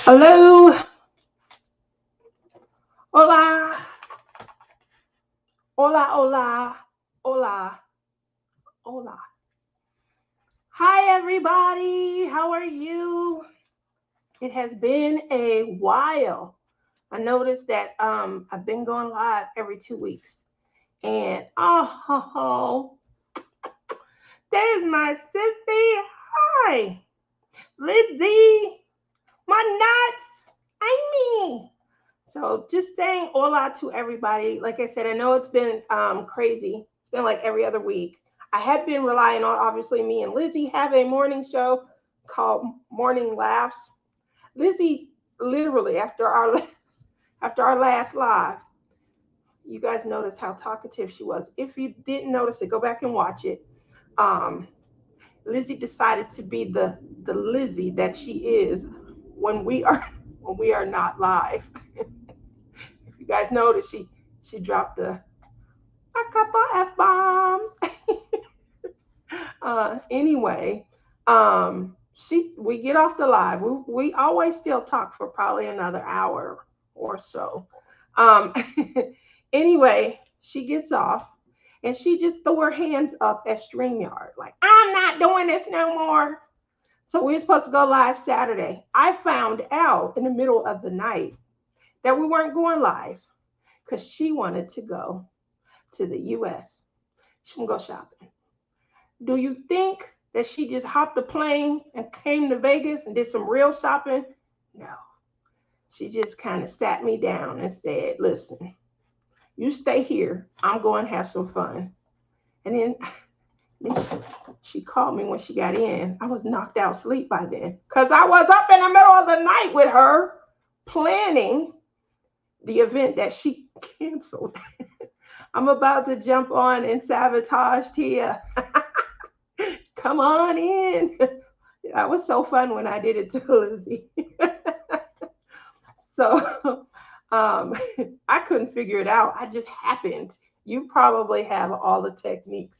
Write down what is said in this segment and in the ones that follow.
Hello, hola, hola, hola, hola, hola. Hi, everybody. How are you? It has been a while. I noticed that I've been going live every 2 weeks, and there's my sissy. Hi, Lizzie, my nuts, Amy. So just saying hola to everybody. Like I said, I know it's been crazy. It's been like every other week. I have been relying on, obviously, me and Lizzie have a morning show called Morning Laughs. Lizzie, literally after our last live, you guys noticed how talkative she was. If you didn't notice it, go back and watch it. Um, Lizzie decided to be the Lizzie that she is when we are when we are not live. If you guys notice, she dropped a couple f bombs. Anyway, we get off the live. We always still talk for probably another hour or so. Um, anyway, she gets off and she just threw her hands up at StreamYard like, I'm not doing this no more. So we were supposed to go live Saturday. I found out in the middle of the night that we weren't going live because she wanted to go to the US. She want to go shopping. Do you think that she just hopped a plane and came to Vegas and did some real shopping? No. She just kind of sat me down and said, listen, you stay here. I'm going to have some fun. And then she called me when she got in. I was knocked out asleep by then because I was up in the middle of the night with her planning the event that she canceled. I'm about to jump on and sabotage Tia. Come on in. That was so fun when I did it to Lizzie. So I couldn't figure it out. I just happened. You probably have all the techniques.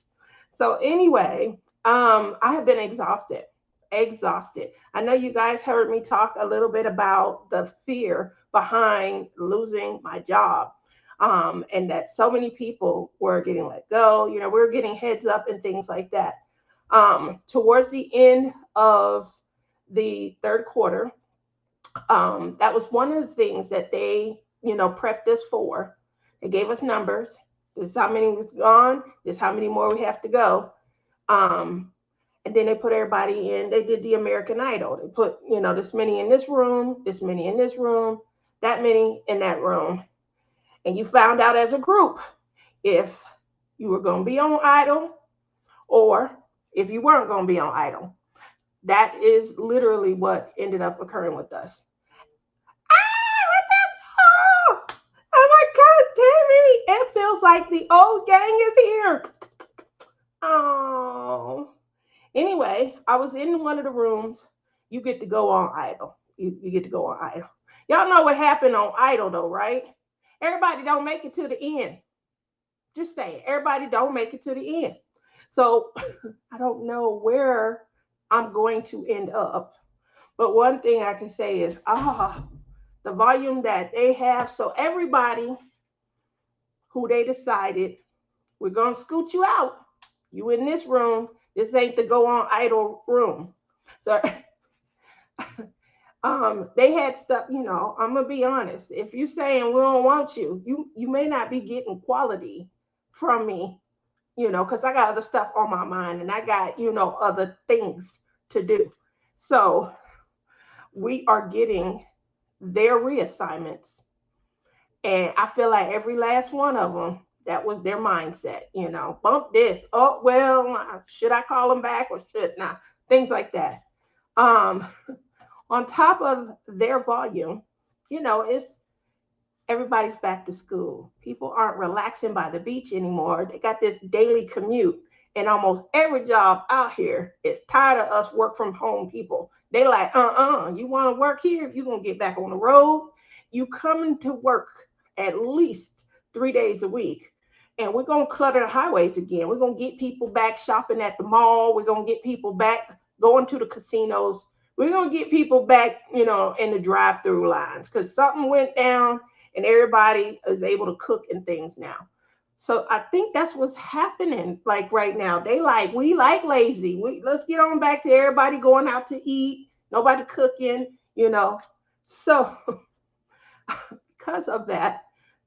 So anyway, I have been exhausted. Exhausted. I know you guys heard me talk a little bit about the fear behind losing my job. And that so many people were getting let go. We were getting heads up and things like that. Towards the end of the third quarter, that was one of the things that they, prepped us for. They gave us numbers. This is how many was gone. This is how many more we have to go. Um, and then they put everybody in. They did the American Idol. They put, this many in this room, this many in this room, that many in that room. And you found out as a group if you were going to be on Idol or if you weren't going to be on Idol. That is literally what ended up occurring with us. Oh my God, Tammy! It feels like the old gang is here. Oh. Anyway, I was in one of the rooms. You get to go on Idol. You get to go on Idol. Y'all know what happened on Idol, though, right? Everybody don't make it to the end. Just saying, everybody don't make it to the end. So I don't know where I'm going to end up. But one thing I can say is, the volume that they have. So everybody who they decided, we're going to scoot you out. You in this room. This ain't the go on Idol room. So they had stuff, I'm going to be honest. If you're saying we don't want you, you may not be getting quality from me, because I got other stuff on my mind and I got, other things to do. So we are getting their reassignments. And I feel like every last one of them, that was their mindset, bump this. Oh, well, should I call them back or should not? Things like that. Um, on top of their volume, it's everybody's back to school. People aren't relaxing by the beach anymore. They got this daily commute. And almost every job out here is tired of us work from home people. They like, you want to work here? You're going to get back on the road. You coming to work at least 3 days a week. And we're going to clutter the highways again. We're going to get people back shopping at the mall. We're going to get people back going to the casinos We're gonna get people back, in the drive-through lines because something went down and everybody is able to cook and things now. So I think that's what's happening like right now. We like lazy. Let's get on back to everybody going out to eat, nobody cooking, you know. So because of that,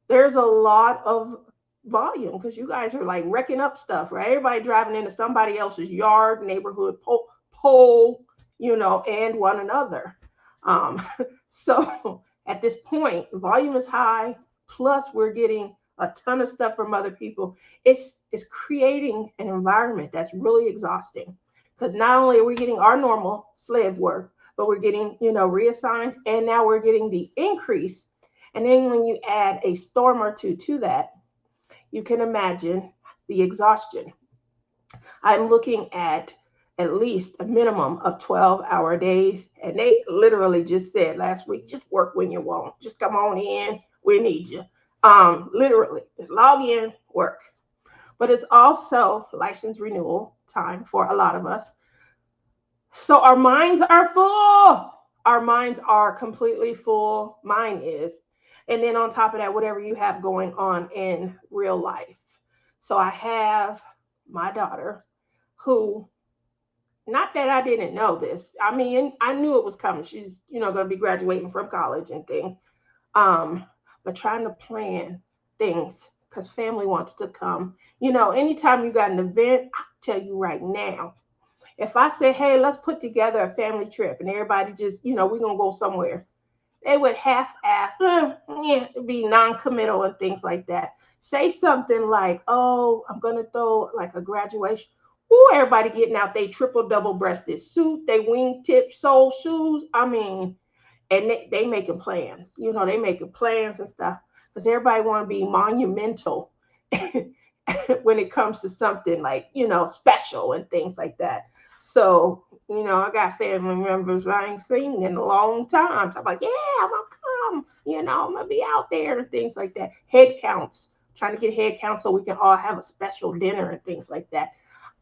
there's a lot of volume because you guys are like wrecking up stuff, right? Everybody driving into somebody else's yard, neighborhood pole, and one another. Um, so at this point, volume is high. Plus, we're getting a ton of stuff from other people. It's creating an environment that's really exhausting because not only are we getting our normal slave work, but we're getting reassigned, and now we're getting the increase. And then when you add a storm or two to that, you can imagine the exhaustion. I'm looking at least a minimum of 12-hour days. And they literally just said last week, just work when you want. Just come on in. We need you. Literally, just log in, work. But it's also license renewal time for a lot of us. So our minds are full. Our minds are completely full. Mine is. And then on top of that, whatever you have going on in real life. So I have my daughter who, not that I didn't know this. I mean, I knew it was coming. She's, going to be graduating from college and things. But trying to plan things because family wants to come. Anytime you got an event, I tell you right now, if I say, hey, let's put together a family trip and everybody just, we're going to go somewhere, they would half-ass, be non-committal and things like that. Say something like, oh, I'm going to throw like a graduation. Ooh, everybody getting out they triple double breasted suit, they wingtip sole shoes. I mean, and they making plans. They making plans and stuff because everybody want to be monumental when it comes to something like special and things like that. So I got family members I ain't seen in a long time. So I'm like, yeah, I'm gonna come. I'm gonna be out there and things like that. Head counts, trying to get head counts so we can all have a special dinner and things like that.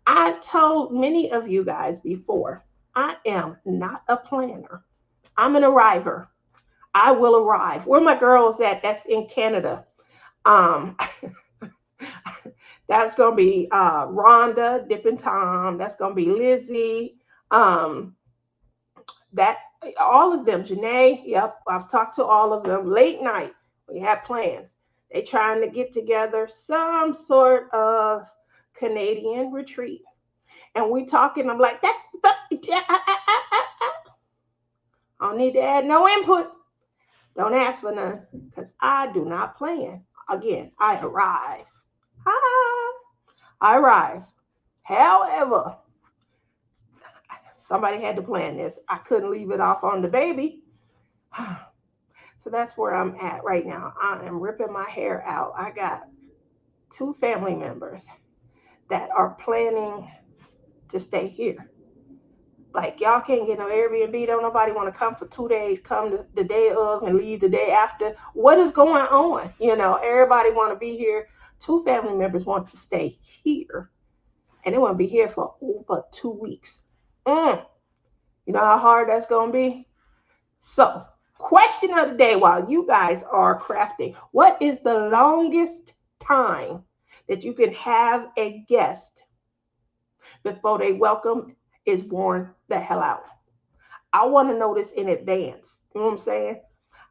I told many of you guys before, I am not a planner. I'm an arriver. I will arrive. Where my girls at? That's in Canada. Um, that's gonna be Rhonda, Dip and Tom. That's gonna be Lizzie. Um, that all of them, Janae. Yep, I've talked to all of them. Late night, we have plans. They trying to get together some sort of Canadian retreat, and we talking. I'm like that. Yeah, I don't need to add no input. Don't ask for none because I do not plan. Again, I arrive. Ah, I arrive. However, somebody had to plan this. I couldn't leave it off on the baby. So that's where I'm at right now. I am ripping my hair out. I got two family members that are planning to stay here. Like y'all can't get no Airbnb. Don't nobody want to come for 2 days. Come the day of and leave the day after. What is going on? Everybody want to be here. Two family members want to stay here, and they want to be here for over 2 weeks. You know how hard that's gonna be. So, question of the day while you guys are crafting: what is the longest time that you can have a guest before they welcome is worn the hell out? I want to know this in advance. You know what I'm saying?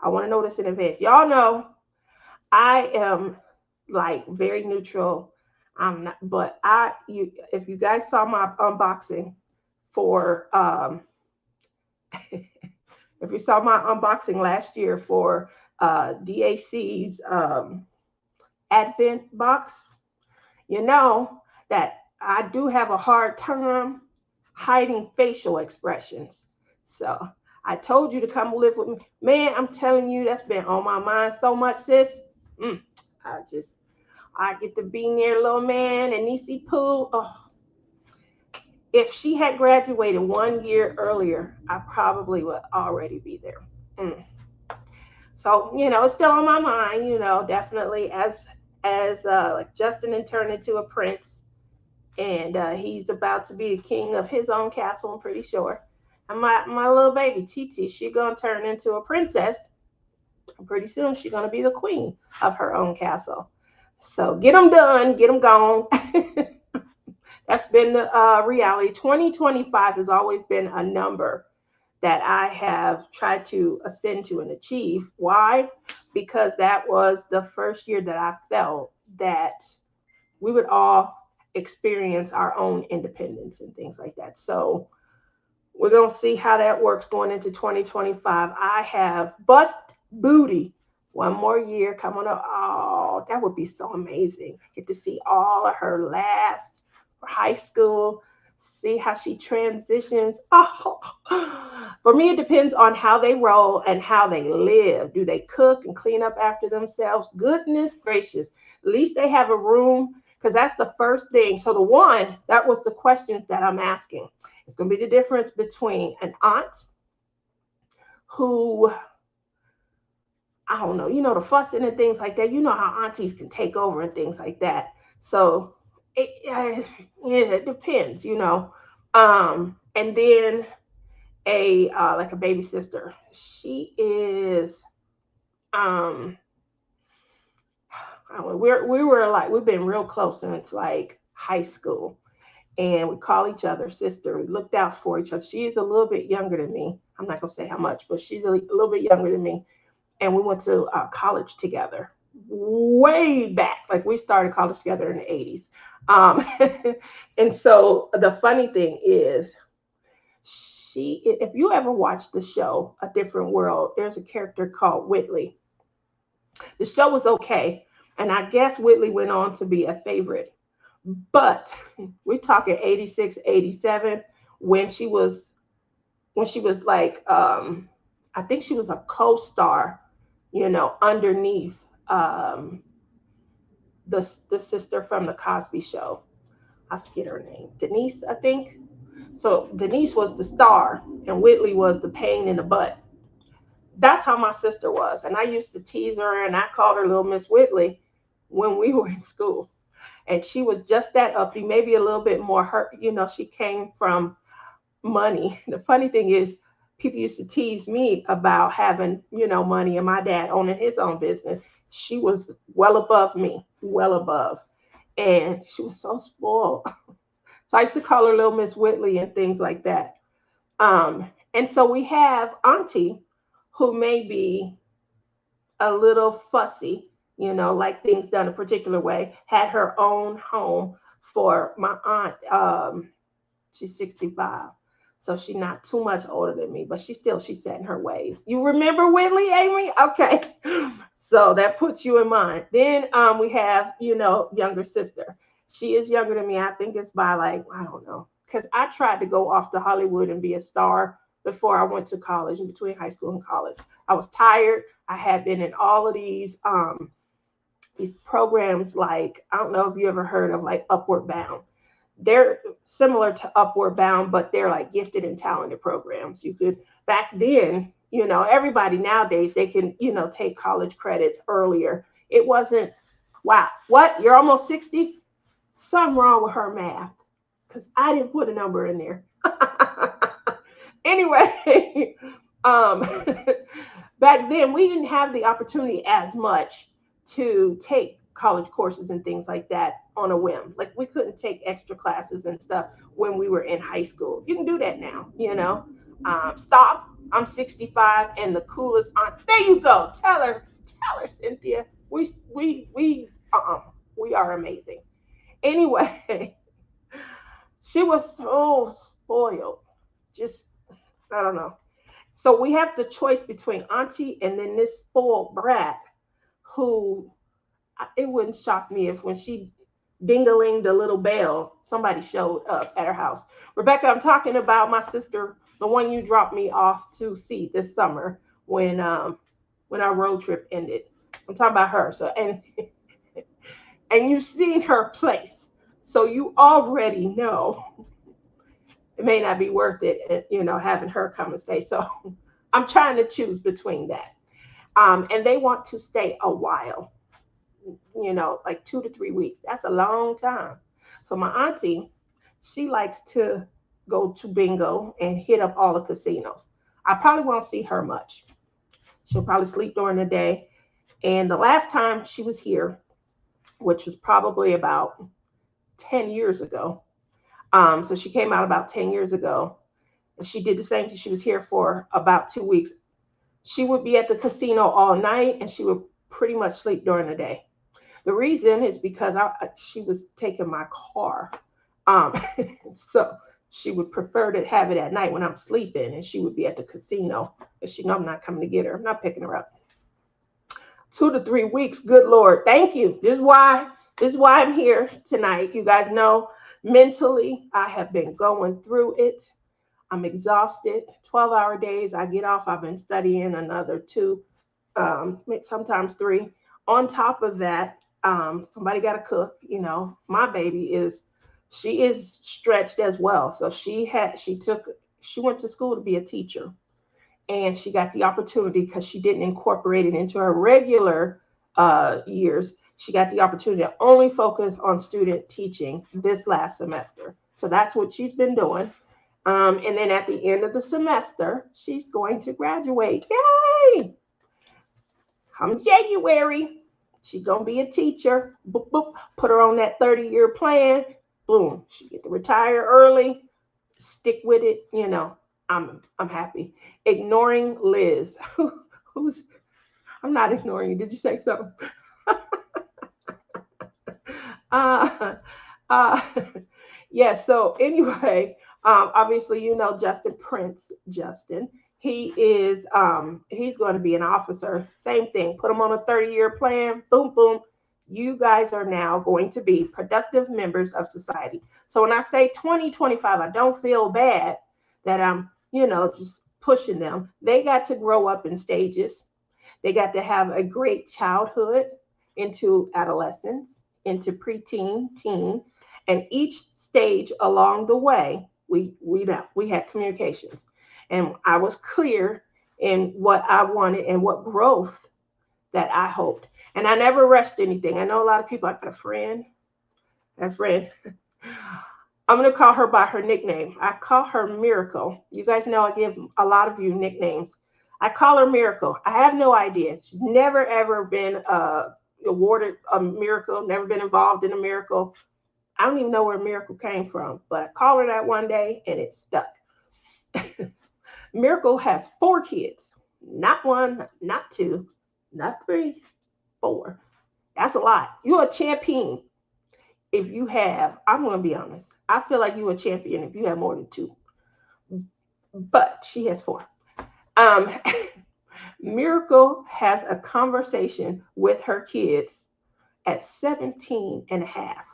I want to know this in advance. Y'all know I am like very neutral. I'm not, but if you guys saw my unboxing for if you saw my unboxing last year for DAC's Advent box, you know that I do have a hard time hiding facial expressions. So I told you to come live with me. Man, I'm telling you, that's been on my mind so much, sis. Mm, I just, I get to be near little man and Nisi Pooh. Oh, if she had graduated 1 year earlier, I probably would already be there. Mm. So, it's still on my mind, definitely as like Justin and turned into a prince and he's about to be the king of his own castle, I'm pretty sure. And my little baby Titi, she gonna turn into a princess. And pretty soon she's gonna be the queen of her own castle. So get them done, get them gone. That's been the reality. 2025 has always been a number that I have tried to ascend to and achieve. Why? Because that was the first year that I felt that we would all experience our own independence and things like that. So we're going to see how that works going into 2025. I have bust booty. One more year coming up. Oh, that would be so amazing. Get to see all of her last high school, see how she transitions. Oh, for me, it depends on how they roll and how they live. Do they cook and clean up after themselves? Goodness gracious. At least they have a room, because that's the first thing. So, the one, that was the questions that I'm asking. It's going to be the difference between an aunt who, I don't know, the fussing and things like that. You know how aunties can take over and things like that. So it depends. And then a like a baby sister. She is um we've been real close since like high school, and we call each other sister. We looked out for each other. She is a little bit younger than me. I'm not gonna say how much, but she's a little bit younger than me. And we went to college together way back. Like we started college together in the 80s. Um, and so the funny thing is, if you ever watched the show A Different World, there's a character called Whitley. The show was okay, and I guess Whitley went on to be a favorite. But we're talking 86, 87, when she was like I think she was a co-star, underneath um the sister from the Cosby Show. I forget her name. Denise, I think. So Denise was the star and Whitley was the pain in the butt. That's how my sister was. And I used to tease her and I called her little Miss Whitley when we were in school. And she was just that uppy, maybe a little bit more hurt. She came from money. The funny thing is, people used to tease me about having, money and my dad owning his own business. She was well above me, well above. And she was so spoiled. So I used to call her little Miss Whitley and things like that. And so we have Auntie, who may be a little fussy, like things done a particular way, had her own home for my aunt. She's 65. So she's not too much older than me, but she's set in her ways. You remember Whitley, Amy? Okay. So that puts you in mind. Then we have, younger sister. She is younger than me. I think it's by like, I don't know. Because I tried to go off to Hollywood and be a star before I went to college, in between high school and college. I was tired. I had been in all of these programs, like, I don't know if you ever heard of like Upward Bound. They're similar to Upward Bound, but they're like gifted and talented programs. You could, back then, everybody nowadays, they can, take college credits earlier. It wasn't, wow, what? You're almost 60? Something wrong with her math, because I didn't put a number in there. Anyway, um, back then we didn't have the opportunity as much to take college courses and things like that on a whim. Like we couldn't take extra classes and stuff when we were in high school. You can do that now. Stop. I'm 65 and the coolest aunt. There you go. Tell her, Cynthia. We are amazing. Anyway, she was so spoiled. Just, I don't know. So we have the choice between Auntie and then this spoiled brat who, it wouldn't shock me if when she dingling the little bell, somebody showed up at her house. Rebecca, I'm talking about my sister, the one you dropped me off to see this summer when our road trip ended. I'm talking about her. So and you've seen her place, so you already know it may not be worth it, having her come and stay. So I'm trying to choose between that. And they want to stay a while, like 2 to 3 weeks. That's a long time. So my auntie, she likes to go to bingo and hit up all the casinos. I probably won't see her much. She'll probably sleep during the day. And the last time she was here, which was probably about 10 years ago, so she came out about 10 years ago, and she did the same thing. She was here for about 2 weeks. She would be at the casino all night, and she would pretty much sleep during the day. The reason is because she was taking my car. Um, so she would prefer to have it at night when I'm sleeping, and she would be at the casino. And she know I'm not coming to get her. I'm not picking her up. 2 to 3 weeks. Good Lord, thank you. This is why I'm here tonight. You guys know mentally I have been going through it. I'm exhausted. 12-hour days. I get off. I've been studying another two, sometimes three. On top of that, somebody got to cook. My baby she is stretched as well. So she went to school to be a teacher, and she got the opportunity because she didn't incorporate it into her regular years. She got the opportunity to only focus on student teaching this last semester. So that's what she's been doing. And then at the end of the semester, she's going to graduate. Yay! Come January, she's going to be a teacher. Boop, boop. Put her on that 30-year plan. Boom. She get to retire early. Stick with it. I'm happy. Ignoring Liz. Who's I'm not ignoring you. Did you say something? uh, uh, yeah, so anyway, obviously Justin Prince. Justin. He's going to be an officer. Same thing. Put him on a 30-year plan. Boom, boom. You guys are now going to be productive members of society. So when I say 2025, I don't feel bad that I'm, just pushing them. They got to grow up in stages. They got to have a great childhood into adolescence, into preteen, teen, and each stage along the way, we had communications, and I was clear in what I wanted and what growth that I hoped. And I never rushed anything. I know a lot of people. I got a friend. I'm going to call her by her nickname. I call her Miracle. You guys know I give a lot of you nicknames. I call her Miracle. I have no idea. She's never, ever been awarded a miracle, never been involved in a miracle. I don't even know where Miracle came from, but I called her that one day and it stuck. Miracle has 4 kids. Not one, not two, not 3, 4. That's a lot. You're a champion if you have, I'm going to be honest, I feel like you're a champion if you have more than 2. But she has 4. Um, Miracle has a conversation with her kids at 17 and a half.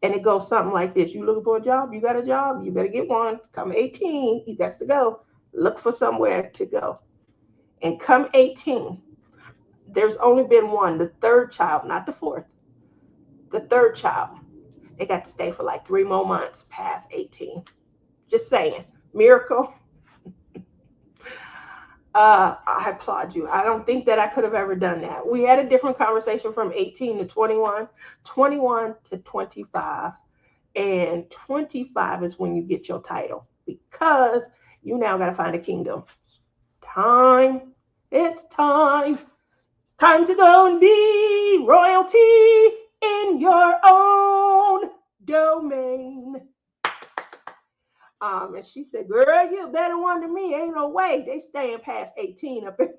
And it goes something like this. You looking for a job? You got a job? You better get one. Come 18, you got to go. Look for somewhere to go. And come 18, there's only been one, the 3rd child, not the 4th. The 3rd child. They got to stay for like 3 more months past 18. Just saying. Miracle. I applaud you. I don't think that I could have ever done that. We had a different conversation from 18 to 21, 21 to 25. And 25 is when you get your title, because you now got to find a kingdom. Time. It's time. Time to go and be royalty in your own domain. And she said, girl, you a better one than me. Ain't no way. They staying past 18 up in.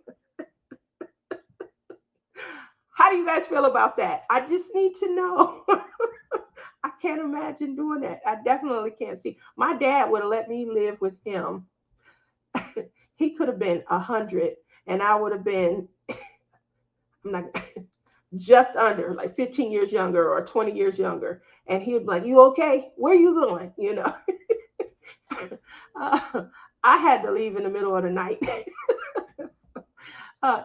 How do you guys feel about that? I just need to know. I can't imagine doing that. I definitely can't see. My dad would have let me live with him. He could have been 100 and I would have been, I'm not, just under, like 15 years younger or 20 years younger. And he would be like, you okay? Where are you going? I had to leave in the middle of the night.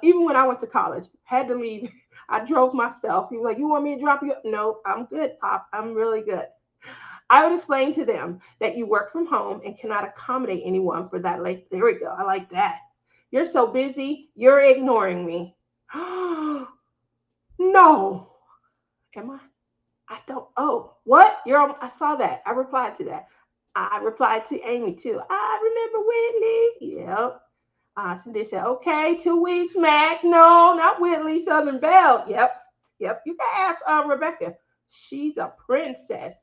Even when I went to college, had to leave. I drove myself. He was like, you want me to drop you? No, I'm good, Pop. I'm really good. I would explain to them that you work from home and cannot accommodate anyone for that late. There we go. I like that. You're so busy. You're ignoring me. No. Am I? I don't. Oh, what? I saw that. I replied to that. I replied to Amy too. I remember Whitley. Yep. So they said, okay, 2 weeks, Mac. No, not Whitley, Southern Belle. Yep. Yep. You can ask Rebecca. She's a princess.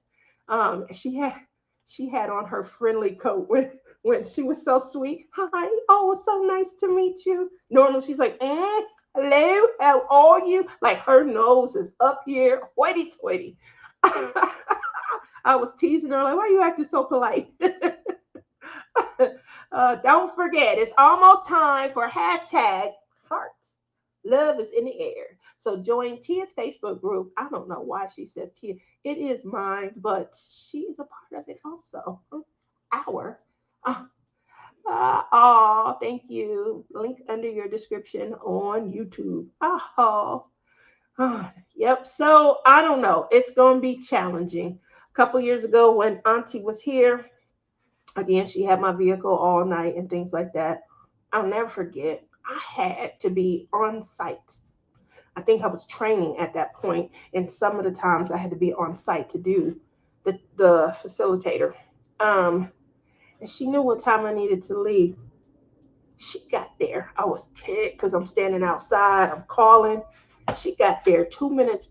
She had on her friendly coat with when she was so sweet. Hi, oh, it's so nice to meet you. Normally she's like, hello, how are you? Like her nose is up here, hoity toity. I was teasing her like, why are you acting so polite? Don't forget, it's almost time for hashtag hearts. Love is in the air. So join Tia's Facebook group. I don't know why she says Tia. It is mine, but she is a part of it also. Our. Oh, thank you. Link under your description on YouTube. Oh, yep. So I don't know. It's going to be challenging. A couple years ago when Auntie was here, again, she had my vehicle all night and things like that. I'll never forget. I had to be on site. I think I was training at that point, and some of the times I had to be on site to do the facilitator. And she knew what time I needed to leave. She got there. I was ticked because I'm standing outside. I'm calling. She got there 2 minutes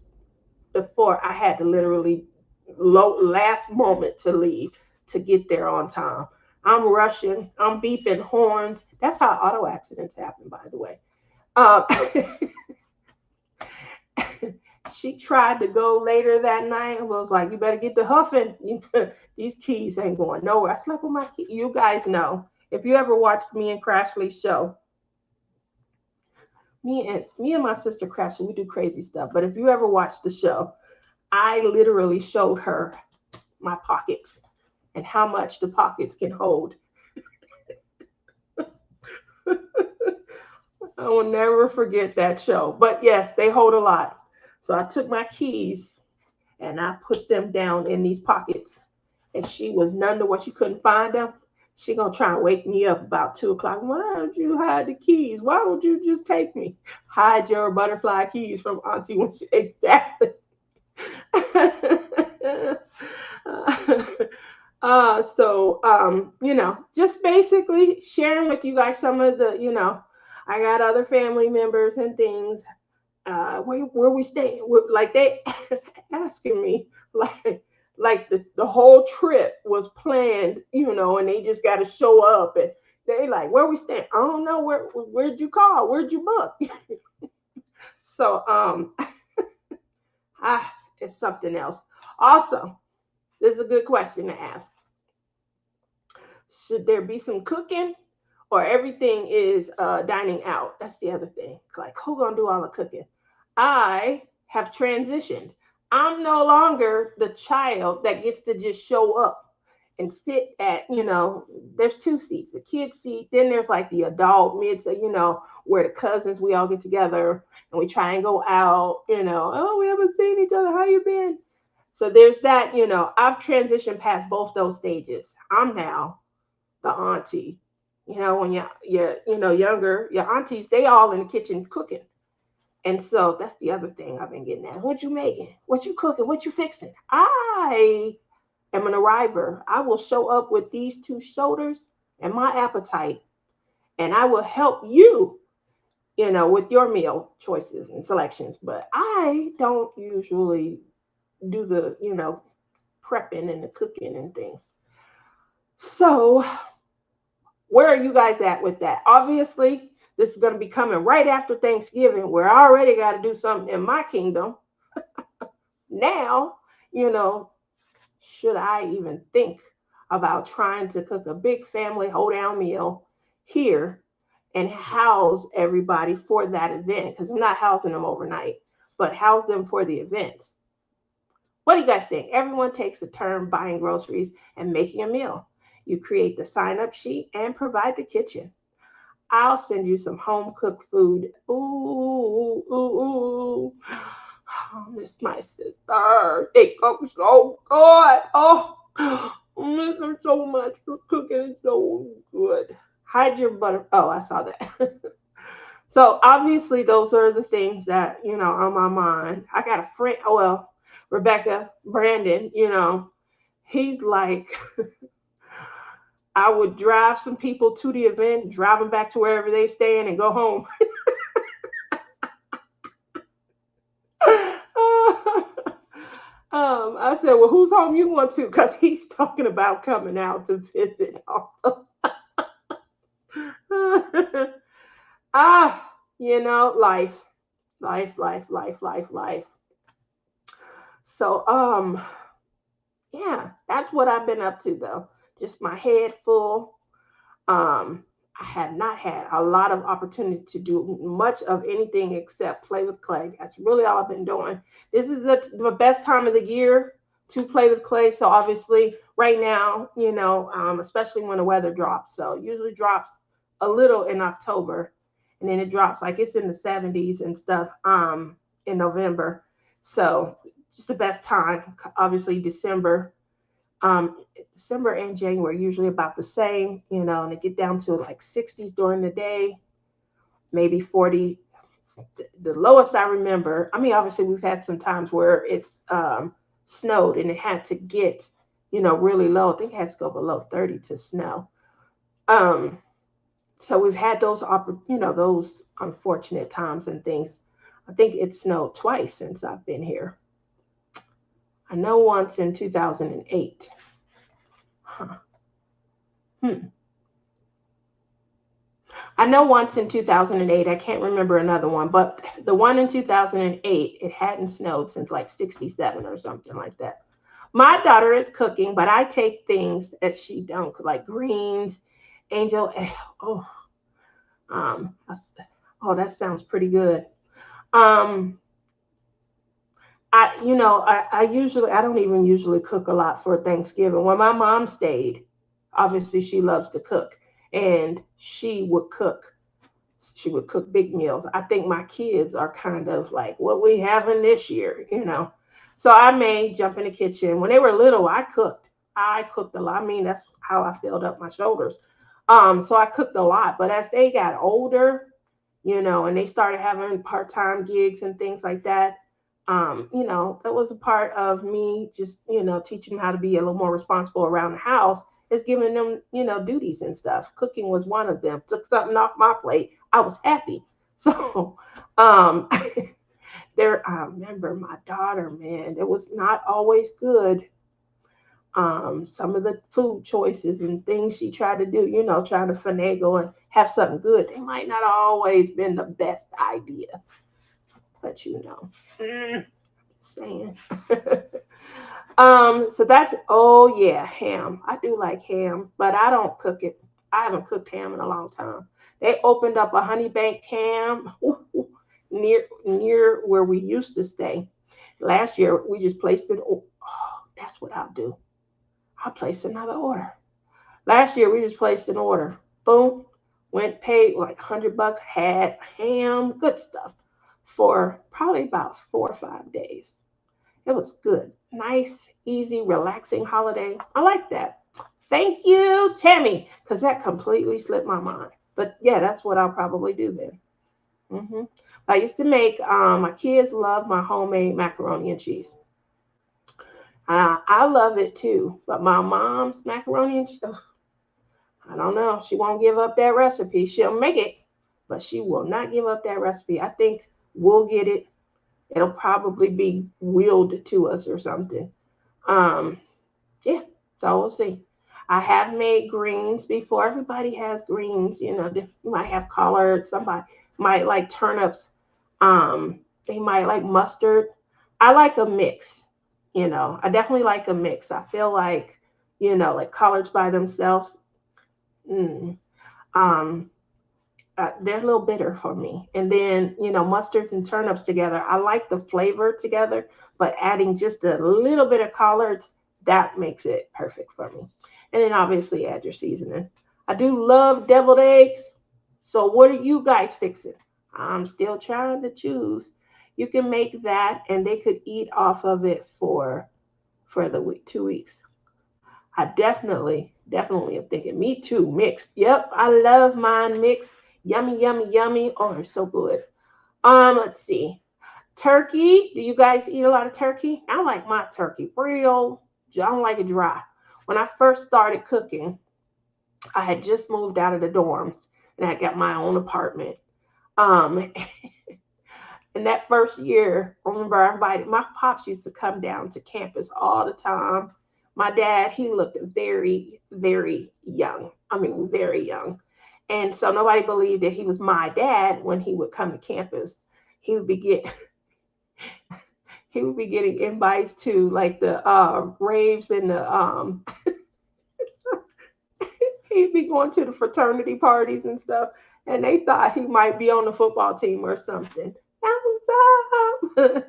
before I had to literally last moment to leave to get there on time. I'm rushing. I'm beeping horns. That's how auto accidents happen, by the way. Um, she tried to go later that night and was like, "You better get the huffing. These keys ain't going nowhere." I slept with my key. You guys know if you ever watched me and Crashly's show, me and my sister Crashly, we do crazy stuff. But if you ever watched the show, I literally showed her my pockets and how much the pockets can hold. I will never forget that show. But yes, they hold a lot. So I took my keys and I put them down in these pockets. And she was none the worse. She couldn't find them. She gonna try and wake me up about 2 o'clock. Why don't you hide the keys? Why don't you just take me? Hide your butterfly keys from Auntie when she exactly. Just basically sharing with you guys some of I got other family members and things. Where we stay, like they asking me, like the whole trip was planned, and they just got to show up and they like where we staying. I don't know where'd you call, where'd you book. So it's something else. Also, this is a good question to ask. Should there be some cooking or everything is dining out? That's the other thing. Like, who gonna do all the cooking? I have transitioned. I'm no longer the child that gets to just show up and sit at, there's two seats, the kid seat, then there's like the adult mid, where the cousins, we all get together and we try and go out, oh, we haven't seen each other. How you been? So there's that, I've transitioned past both those stages. I'm now the auntie. When you're younger, your aunties, they all in the kitchen cooking. And so that's the other thing I've been getting at. What you making? What you cooking? What you fixing? I am an arriver. I will show up with these two shoulders and my appetite, and I will help you, with your meal choices and selections. But I don't usually do the, prepping and the cooking and things. So where are you guys at with that? Obviously, this is going to be coming right after Thanksgiving, where I already got to do something in my kingdom. Now, should I even think about trying to cook a big family hold down meal here and house everybody for that event? Because I'm not housing them overnight, but house them for the event. What do you guys think? Everyone takes a turn buying groceries and making a meal. You create the sign up sheet and provide the kitchen. I'll send you some home cooked food. Ooh, ooh, ooh. Oh, miss my sister. They cook so good. Oh, I miss her so much. Her cooking is so good. Hide your butter. Oh, I saw that. So obviously, those are the things that on my mind. I got a friend. Oh well, Rebecca, Brandon. He's like I would drive some people to the event, drive them back to wherever they staying, and go home. I said, well, whose home you want to? Because he's talking about coming out to visit also. Life, life. So, yeah, that's what I've been up to though. Just my head full. Um, I have not had a lot of opportunity to do much of anything except play with clay. That's really all I've been doing. This is the best time of the year to play with clay. So obviously, right now, especially when the weather drops. So it usually drops a little in October, and then it drops like it's in the 70s and stuff in November. So just the best time. Obviously, um, December and January usually about the same, and it get down to like 60s during the day, maybe 40. The lowest I remember, I mean, obviously we've had some times where it's snowed and it had to get, really low. I think it has to go below 30 to snow. Um, so we've had those unfortunate times and things. I think it snowed twice since I've been here. I know once in 2008. Huh. Hmm. I know once in 2008, I can't remember another one, but the one in 2008, it hadn't snowed since like 67 or something like that. My daughter is cooking, but I take things that she don't, like greens, angel. Oh, um, oh, that sounds pretty good. Um, I don't even usually cook a lot for Thanksgiving. When my mom stayed, obviously she loves to cook, and she would cook big meals. I think my kids are kind of like what we having this year. So I may jump in the kitchen. When they were little, I cooked. I cooked a lot. I mean, that's how I filled up my shoulders. So I cooked a lot. But as they got older, and they started having part-time gigs and things like that, that was a part of me just, teaching them how to be a little more responsible around the house is giving them, duties and stuff. Cooking was one of them. Took something off my plate. I was happy. So, um, I remember my daughter, man, it was not always good. Some of the food choices and things she tried to do, trying to finagle and have something good, they might not always been the best idea, but saying. So that's oh yeah, ham. I do like ham, but I don't cook it. I haven't cooked ham in a long time. They opened up a honey baked ham near where we used to stay. Last year we just placed it. Oh, that's what I'll do. I'll place another order. Last year we just placed an order. Boom, went paid like $100. Had ham, good stuff, for probably about 4 or 5 days. It was good. Nice, easy, relaxing holiday. I like that. Thank you, Tammy, because that completely slipped my mind. But yeah, that's what I'll probably do then. I used to make, my kids love my homemade macaroni and cheese. I love it too. But my mom's macaroni and cheese, I don't know. She won't give up that recipe. She'll make it, but she will not give up that recipe. I think we'll get it. It'll probably be willed to us or something. Um, yeah, so we'll see. I have made greens before. Everybody has greens, you might have collards, somebody might like turnips, they might like mustard. I like a mix, I definitely like a mix. I feel like, like collards by themselves, mm, um, they're a little bitter for me. And then, mustards and turnips together, I like the flavor together, but adding just a little bit of collards, that makes it perfect for me. And then obviously add your seasoning. I do love deviled eggs. So what are you guys fixing? I'm still trying to choose. You can make that and they could eat off of it for the week, 2 weeks. I definitely am thinking. Me too. Mixed. Yep, I love mine mixed. Yummy, yummy, yummy. Oh, they're so good. Let's see. Turkey. Do you guys eat a lot of turkey? I like my turkey real. I don't like it dry. When I first started cooking, I had just moved out of the dorms and I got my own apartment. Um, and that first year, I remember I invited my pops used to come down to campus all the time. My dad, he looked very, very young. I mean, very young. And so nobody believed that he was my dad when he would come to campus. He would be get he would be getting invites to like the raves and the he'd be going to the fraternity parties and stuff, and they thought he might be on the football team or something. That was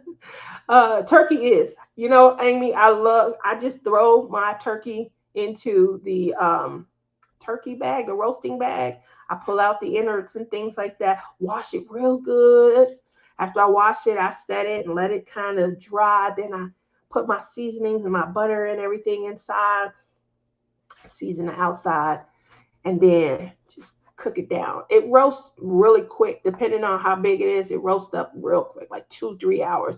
up. Turkey is, Amy. I just throw my turkey into the turkey bag, the roasting bag. I pull out the innards and things like that. Wash it real good. After I wash it, I set it and let it kind of dry. Then I put my seasonings and my butter and everything inside, season the outside, and then just cook it down. It roasts really quick, depending on how big it is. It roasts up real quick, like 2, 3 hours.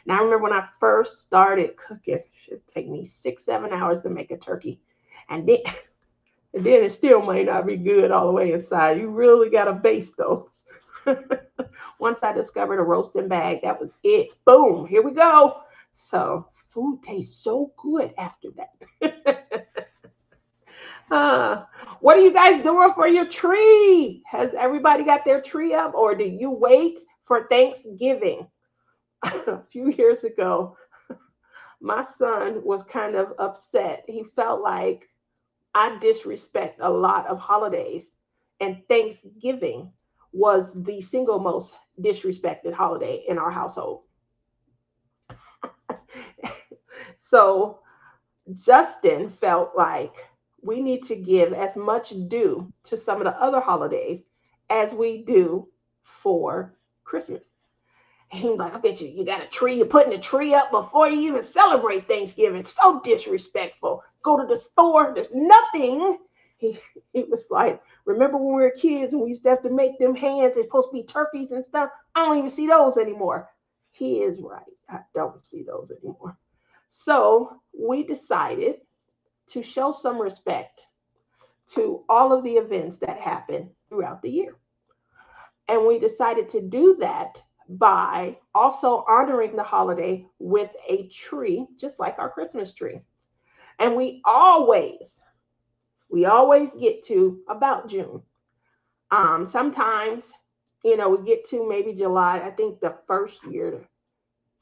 And I remember when I first started cooking, it should take me 6, 7 hours to make a turkey, and then and then it still might not be good all the way inside. You really gotta baste those. Once I discovered a roasting bag, that was it. Boom, here we go. So food tastes so good after that. Uh, what are you guys doing for your tree? Has everybody got their tree up, or do you wait for Thanksgiving? A few years ago, my son was kind of upset. He felt like I disrespect a lot of holidays, and Thanksgiving was the single most disrespected holiday in our household. So Justin felt like we need to give as much due to some of the other holidays as we do for Christmas. And he was like, look at you. You got a tree. You're putting a tree up before you even celebrate Thanksgiving. So disrespectful. Go to the store. There's nothing. He, he was like, remember when we were kids and we used to have to make them hands? They're supposed to be turkeys and stuff. I don't even see those anymore. He is right. I don't see those anymore. So we decided to show some respect to all of the events that happen throughout the year. And we decided to do that by also honoring the holiday with a tree, just like our Christmas tree. And we always get to about June. Sometimes, we get to maybe July. I think the first year,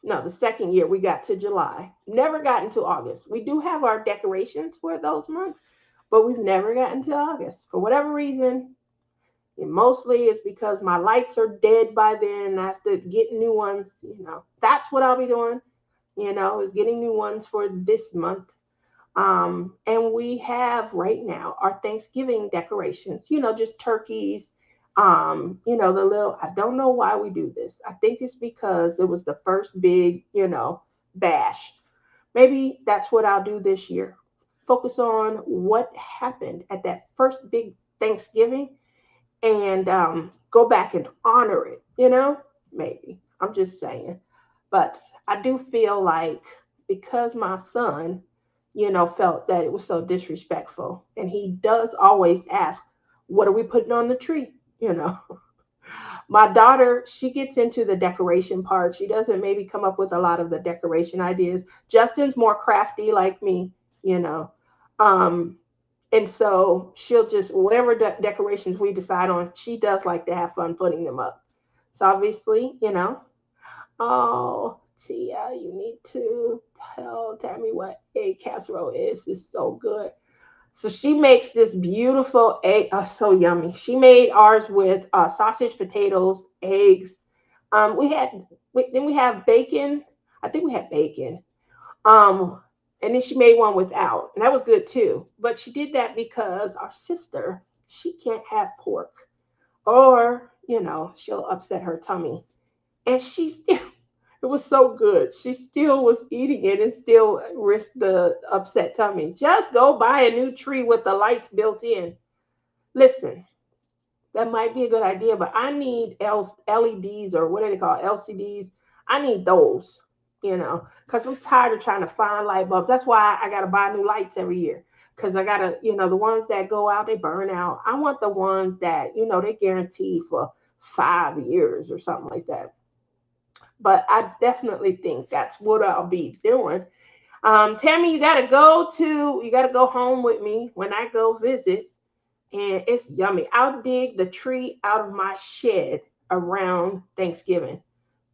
no, the second year we got to July. Never gotten to August. We do have our decorations for those months, but we've never gotten to August. For whatever reason, and mostly it's because my lights are dead by then. I have to get new ones. That's what I'll be doing, is getting new ones for this month. And we have right now our Thanksgiving decorations, just turkeys. The little, I don't know why we do this. I think it's because it was the first big, bash. Maybe that's what I'll do this year. Focus on what happened at that first big Thanksgiving, and go back and honor it, maybe. I'm just saying. But I do feel like because my son, felt that it was so disrespectful, and he does always ask, what are we putting on the tree? You know, my daughter, she gets into the decoration part. She doesn't maybe come up with a lot of the decoration ideas. Justin's more crafty like me, you know. Um, and so she'll just, whatever decorations we decide on, she does like to have fun putting them up. So obviously, oh, Tia, you need to tell Tammy what egg casserole is. It's so good. So she makes this beautiful egg, so yummy. She made ours with sausage, potatoes, eggs. Then we have bacon. I think we had bacon. Um, and then she made one without, and that was good too. But she did that because our sister, she can't have pork, or she'll upset her tummy. And she still, it was so good. She still was eating it and still risked the upset tummy. Just go buy a new tree with the lights built in. Listen, that might be a good idea, but I need LEDs, or what do they call it? LCDs. I need those, because I'm tired of trying to find light bulbs. That's why I got to buy new lights every year. because I gotta, the ones that go out, they burn out. I want the ones that, they guarantee for 5 years or something like that. But I definitely think that's what I'll be doing. Tammy, you gotta go home with me when I go visit, and it's yummy. I'll dig the tree out of my shed around Thanksgiving.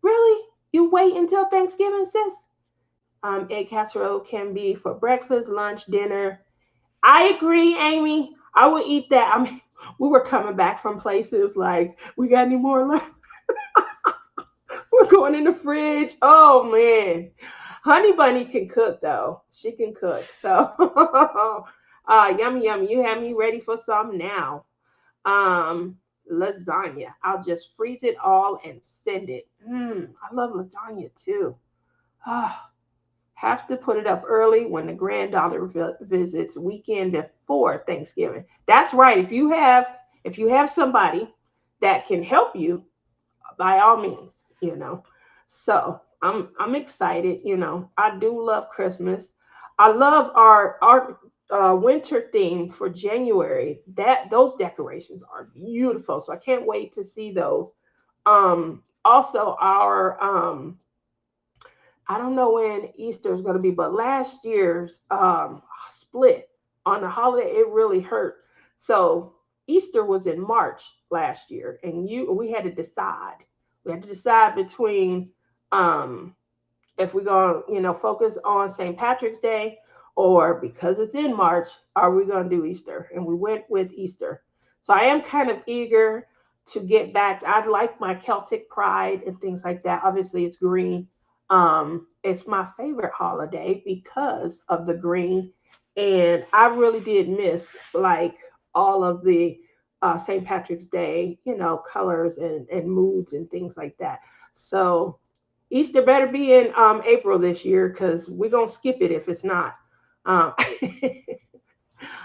Really? You wait until Thanksgiving, sis? Egg casserole can be for breakfast, lunch, dinner. I agree, Amy. I would eat that. I mean, we were coming back from places like, we got any more left? We're going in the fridge. Oh man. Honey Bunny can cook though. She can cook. So yummy, yummy. You have me ready for some now. Um, Lasagna. I'll just freeze it all and send it. I love lasagna too. Ah, have to put it up early when the granddaughter visits weekend before Thanksgiving. That's right. If you have somebody that can help you, by all means, So I'm excited. I do love Christmas. I love our winter theme for January. That those decorations are beautiful. So I can't wait to see those. Also our I don't know when Easter is going to be, but last year's split on the holiday, it really hurt. So Easter was in March last year, and we had to decide. We had to decide between um, if we're going to, focus on St. Patrick's Day, or because it's in March, are we going to do Easter? And we went with Easter. So I am kind of eager to get back. I like my Celtic pride and things like that. Obviously, it's green. It's my favorite holiday because of the green. And I really did miss like all of the St. Patrick's Day, colors and moods and things like that. So Easter better be in April this year because we're going to skip it if it's not.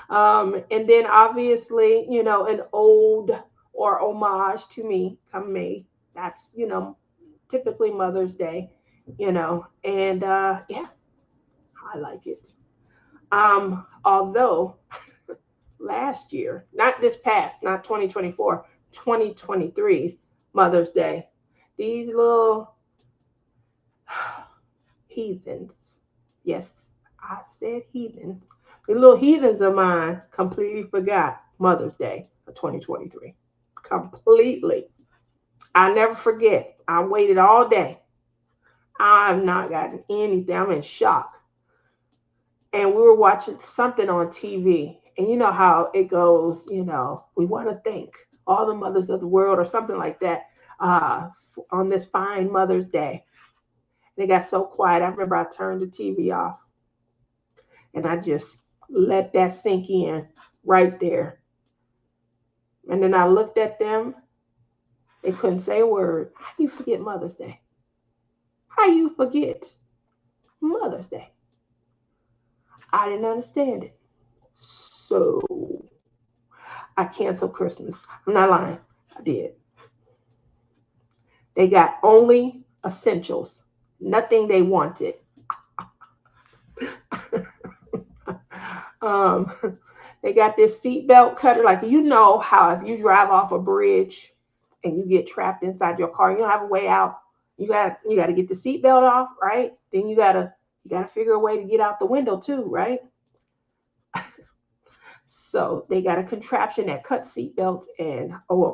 Um, and then obviously, an ode or homage to me come May. That's, typically Mother's Day, and yeah, I like it. Although last year, not this past, not 2024, 2023's Mother's Day, these little heathens, yes, I said heathen, the little heathens of mine completely forgot Mother's Day of 2023. Completely. I never forget. I waited all day. I've not gotten anything. I'm in shock. And we were watching something on TV, and you know how it goes. We want to thank all the mothers of the world, or something like that, on this fine Mother's Day. They got so quiet. I remember I turned the TV off, and I just let that sink in right there. And then I looked at them. They couldn't say a word. How you forget Mother's Day? How you forget Mother's Day? I didn't understand it. So I canceled Christmas. I'm not lying. I did. They got only essentials, nothing they wanted. um, they got this seatbelt cutter. Like, how if you drive off a bridge and you get trapped inside your car, you don't have a way out. You got to get the seatbelt off, right? Then you gotta figure a way to get out the window too, right? So they got a contraption that cuts seatbelts and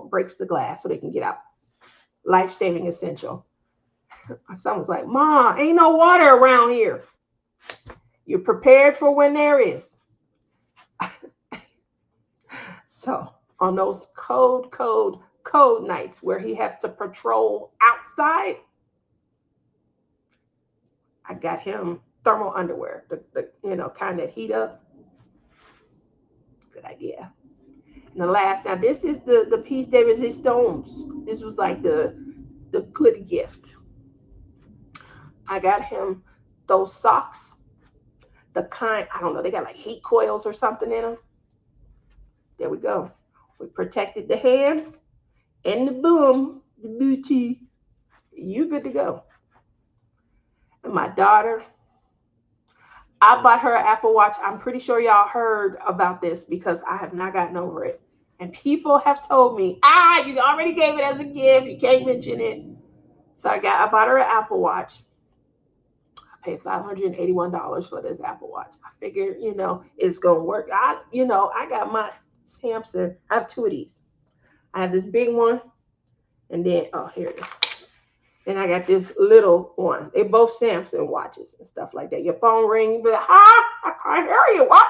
breaks the glass so they can get out. Life saving essential. My son was like, "Mom, ain't no water around here." You're prepared for when there is. So on those cold nights where he has to patrol outside, I got him thermal underwear, the kind that heat up. Good idea. And the last, now this is the piece de resistance. This was like the good gift. I got him those socks, the kind, I don't know, they got like heat coils or something in them. There we go. We protected the hands and the booty. You good to go. And my daughter, I bought her an Apple Watch. I'm pretty sure y'all heard about this because I have not gotten over it. And people have told me, you already gave it as a gift. You can't mention it. So I bought her an Apple Watch. I paid $581 for this Apple Watch. I figured, it's gonna work. I got my Samsung. I have two of these. I have this big one, and then here it is. And I got this little one. They both Samsung watches and stuff like that. Your phone ring, you be like, I can't hear you. What?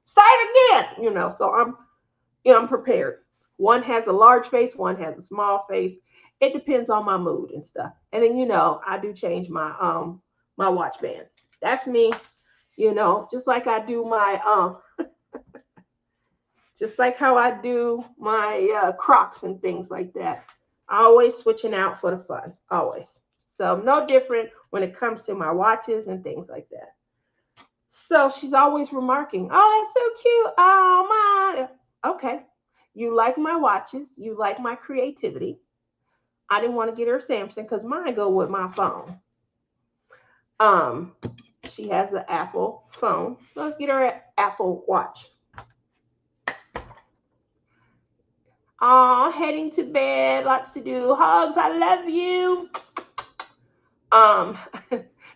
Say it again. So I'm prepared. One has a large face, one has a small face. It depends on my mood and stuff. And then I do change my watch bands. That's me. Just like I do my just like how I do my Crocs and things like that. Always switching out for the fun, always. So no different when it comes to my watches and things like that. So she's always remarking, "Oh, that's so cute. Oh my." Okay, you like my watches. You like my creativity. I didn't want to get her Samsung because mine go with my phone. Um, she has an Apple phone. Let's get her an Apple Watch. Heading to bed, lots to do. Hugs, I love you. Um,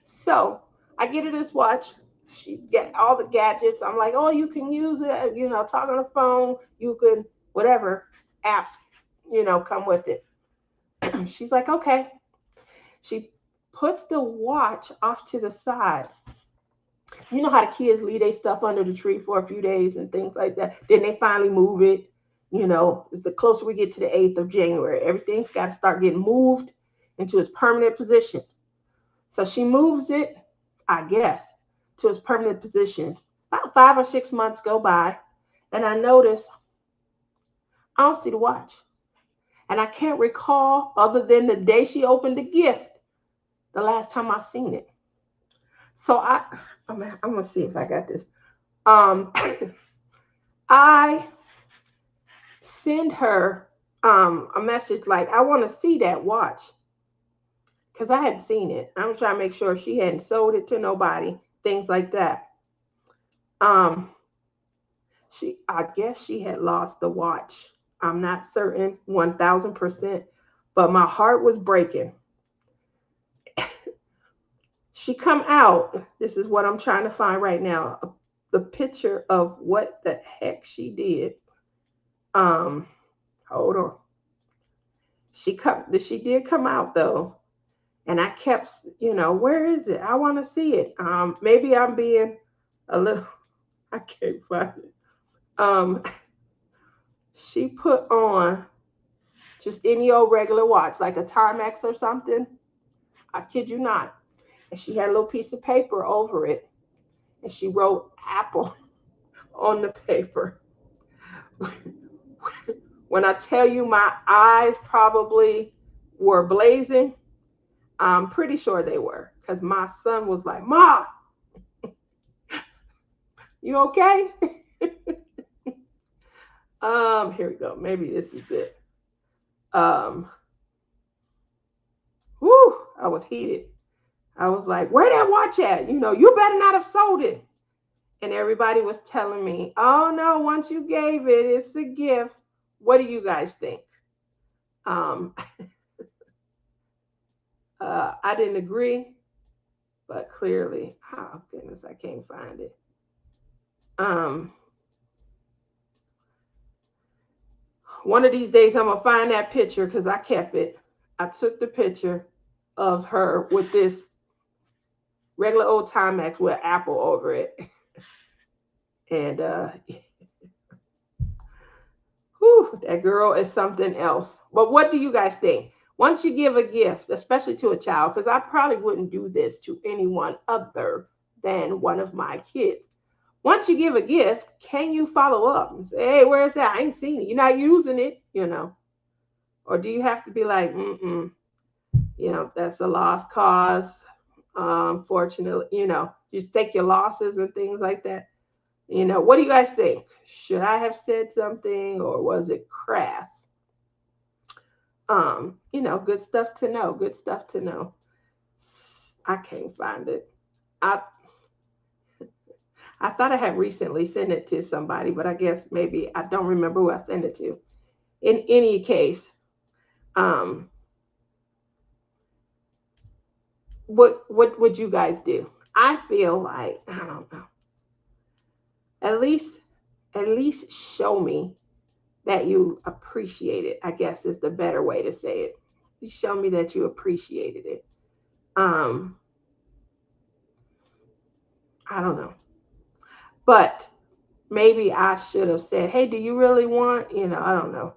so I get her this watch. She's got all the gadgets. I'm like, oh, you can use it, talk on the phone. You can, whatever apps, come with it. She's like, okay. She puts the watch off to the side. You know how the kids leave their stuff under the tree for a few days and things like that. Then they finally move it. The closer we get to the 8th of January, everything's got to start getting moved into its permanent position. So she moves it, I guess, to its permanent position. About 5 or 6 months go by, and I notice I don't see the watch. And I can't recall, other than the day she opened the gift, the last time I seen it. So I'm gonna see if I got this. Um, I send her a message like, I want to see that watch because I hadn't seen it. I was trying to make sure she hadn't sold it to nobody, things like that. Um, I guess she had lost the watch. I'm not certain 1000%, but my heart was breaking. She come out. This is what I'm trying to find right now. The picture of what the heck she did. Um, Hold on. She did come out though, and I kept, where is it? I want to see it. Maybe I'm being a little. I can't find it. Um, she put on just any old regular watch, like a Timex or something. I kid you not. And she had a little piece of paper over it, and she wrote Apple on the paper. When I tell you my eyes probably were blazing, I'm pretty sure they were, because my son was like, "Ma, you okay?" Here we go. Maybe this is it. Um, I was heated. I was like, "Where that watch at? You better not have sold it." And everybody was telling me, "Oh no, once you gave it, it's a gift." What do you guys think? Um, I didn't agree, but clearly, oh goodness, I can't find it. Um, One of these days, I'm gonna find that picture because I kept it. I took the picture of her with this regular old Timex with Apple over it, and whew, that girl is something else. But what do you guys think? Once you give a gift, especially to a child, because I probably wouldn't do this to anyone other than one of my kids. Once you give a gift, can you follow up and say, "Hey, where's that? I ain't seen it. You're not using it." Or do you have to be like, that's a lost cause. Fortunately, just take your losses and things like that. What do you guys think? Should I have said something or was it crass? Good stuff to know. Good stuff to know. I can't find it. I I thought I had recently sent it to somebody, but I guess maybe I don't remember who I sent it to. In any case, um, what would you guys do? I feel like I don't know. At least at least show me that you appreciate it. I guess is the better way to say it. You show me that you appreciated it. Um, I don't know, but maybe I should have said, "Hey, do you really want? I don't know.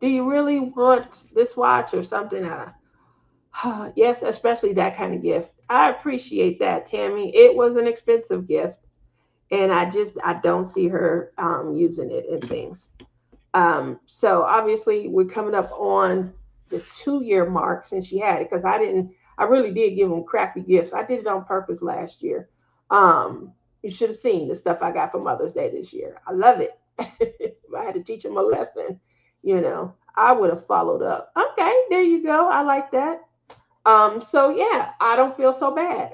Do you really want this watch or something?" Yes, especially that kind of gift. I appreciate that, Tammy. It was an expensive gift, and I don't see her using it in things. So obviously we're coming up on the 2 year mark since she had it because I really did give them crappy gifts. I did it on purpose last year. You should have seen the stuff I got for Mother's Day this year. I love it. If I had to teach them a lesson, I would have followed up. Okay, there you go. I like that. So yeah, I don't feel so bad.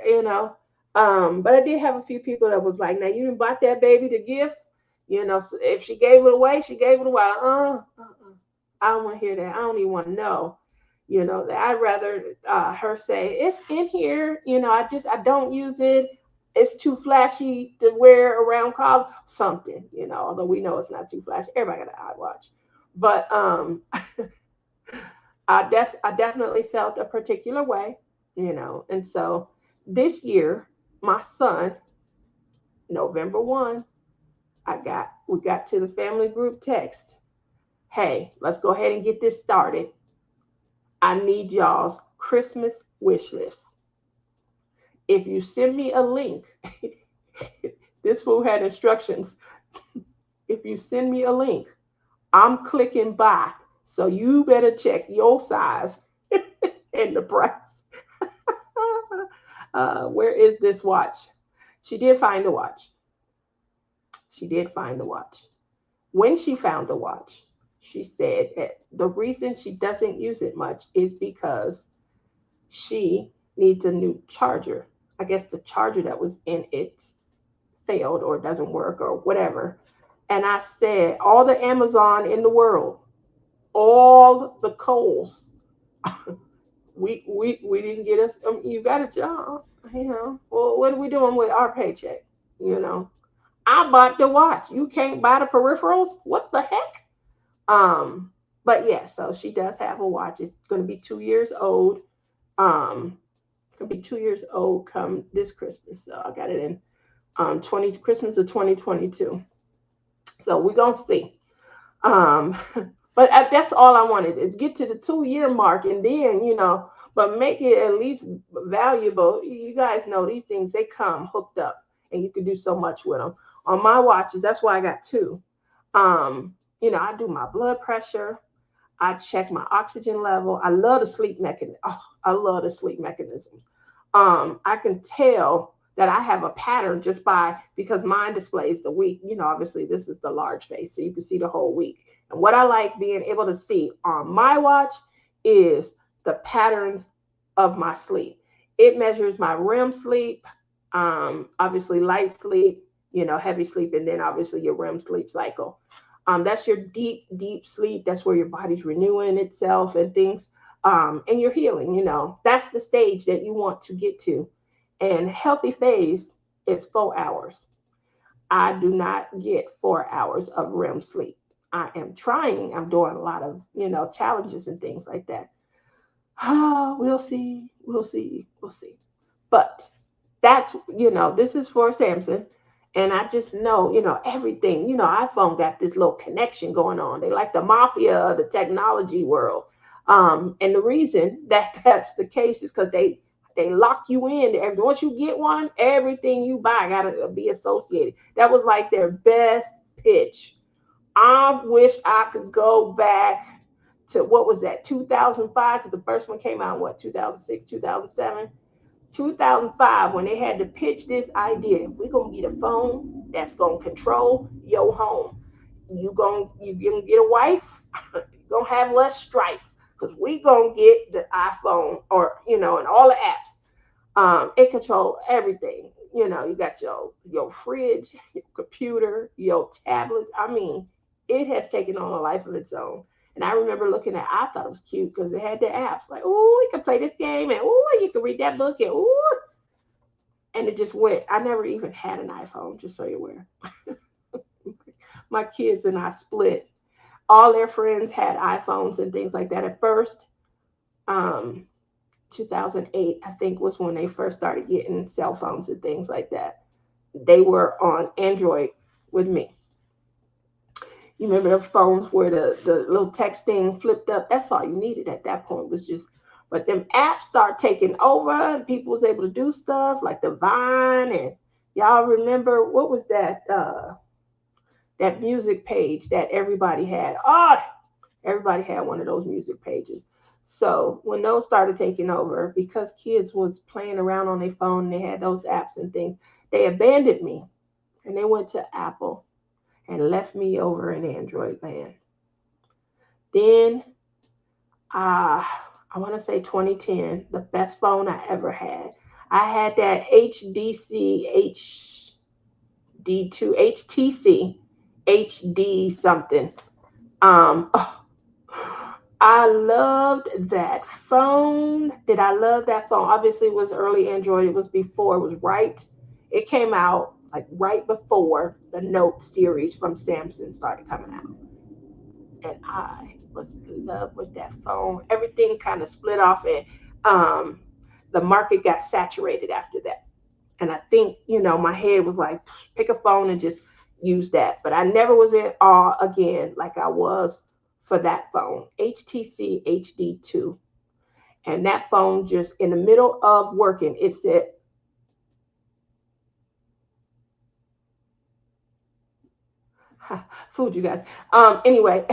But I did have a few people that was like, now you didn't buy that baby the gift. So if she gave it away, she gave it away. I don't want to hear that. I don't even want to know. That I'd rather her say it's in here. I don't use it. It's too flashy to wear around college. Something. Although we know it's not too flashy. Everybody got an iWatch, but I definitely felt a particular way. And so this year, my son, November 1, we got to the family group text. Hey, let's go ahead and get this started. I need y'all's Christmas wish list. If you send me a link, this fool had instructions. If you send me a link, I'm clicking buy. So you better check your size and the price. Where is this watch? She did find the watch. She did find the watch. When she found the watch, she said that the reason she doesn't use it much is because she needs a new charger. I guess the charger that was in it failed or doesn't work or whatever. And I said, all the Amazon in the world, all the Kohl's, we didn't get us. You got a job. Well, what are we doing with our paycheck? You know, I bought the watch. You can't buy the peripherals. What the heck? Um, but yeah, so she does have a watch. It's going to be 2 years old. It'll be 2 years old come this Christmas. So I got it in 20 Christmas of 2022. So we're gonna see. Um, but that's all I wanted to get to the 2 year mark, and then but make it at least valuable. You guys know these things; they come hooked up, and you can do so much with them. On my watches, that's why I got two. I do my blood pressure. I check my oxygen level. I love the sleep mechanism. Oh, I love the sleep mechanisms. I can tell that I have a pattern just by because mine displays the week. Obviously this is the large face, so you can see the whole week. And what I like being able to see on my watch is the patterns of my sleep. It measures my REM sleep, obviously light sleep, heavy sleep, and then obviously your REM sleep cycle. That's your deep, deep sleep. That's where your body's renewing itself and things. And you're healing. That's the stage that you want to get to. And healthy phase is 4 hours. I do not get 4 hours of REM sleep. I am trying. I'm doing a lot of, challenges and things like that. We'll see. We'll see. We'll see. But this is for Samson. And I just know, everything, iPhone got this little connection going on. They like the mafia of the technology world. And the reason that that's the case is because they lock you in. Once you get one, everything you buy gotta be associated. That was like their best pitch. I wish I could go back to what was that 2005 because the first one came out in what 2006 2007 2005 when they had to pitch this idea. We're gonna get a phone that's gonna control your home. You gonna get a wife. You're gonna have less strife because we gonna get the iPhone or and all the apps. It control everything. You got your fridge, your computer, your tablet. I mean, it has taken on a life of its own. And I remember looking at, I thought it was cute because it had the apps like, oh, you can play this game, and oh, you can read that book, and oh, and it just went. I never even had an iPhone, just so you're aware. My kids and I split. All their friends had iPhones and things like that. At first, um, 2008, I think, was when they first started getting cell phones and things like that. They were on Android with me. You remember the phones where the little text thing flipped up? That's all you needed at that point was just, but them apps start taking over and people was able to do stuff like the Vine and y'all remember what was that music page that everybody had? Oh, everybody had one of those music pages. So when those started taking over, because kids was playing around on their phone and they had those apps and things, they abandoned me and they went to Apple and left me over in Android land. Then I want to say 2010, the best phone I ever had. I had that HDC HD2 HTC HD something. Oh, I loved that phone. Did I love that phone? Obviously, it was early Android. It was before. It was right. It came out like right before the Note series from Samsung started coming out, and I was in love with that phone. Everything kind of split off, and um, the market got saturated after that. And I think my head was like, pick a phone and just use that. But I never was in awe again like I was for that phone, HTC HD2. And that phone just in the middle of working, it said, food, you guys. Anyway,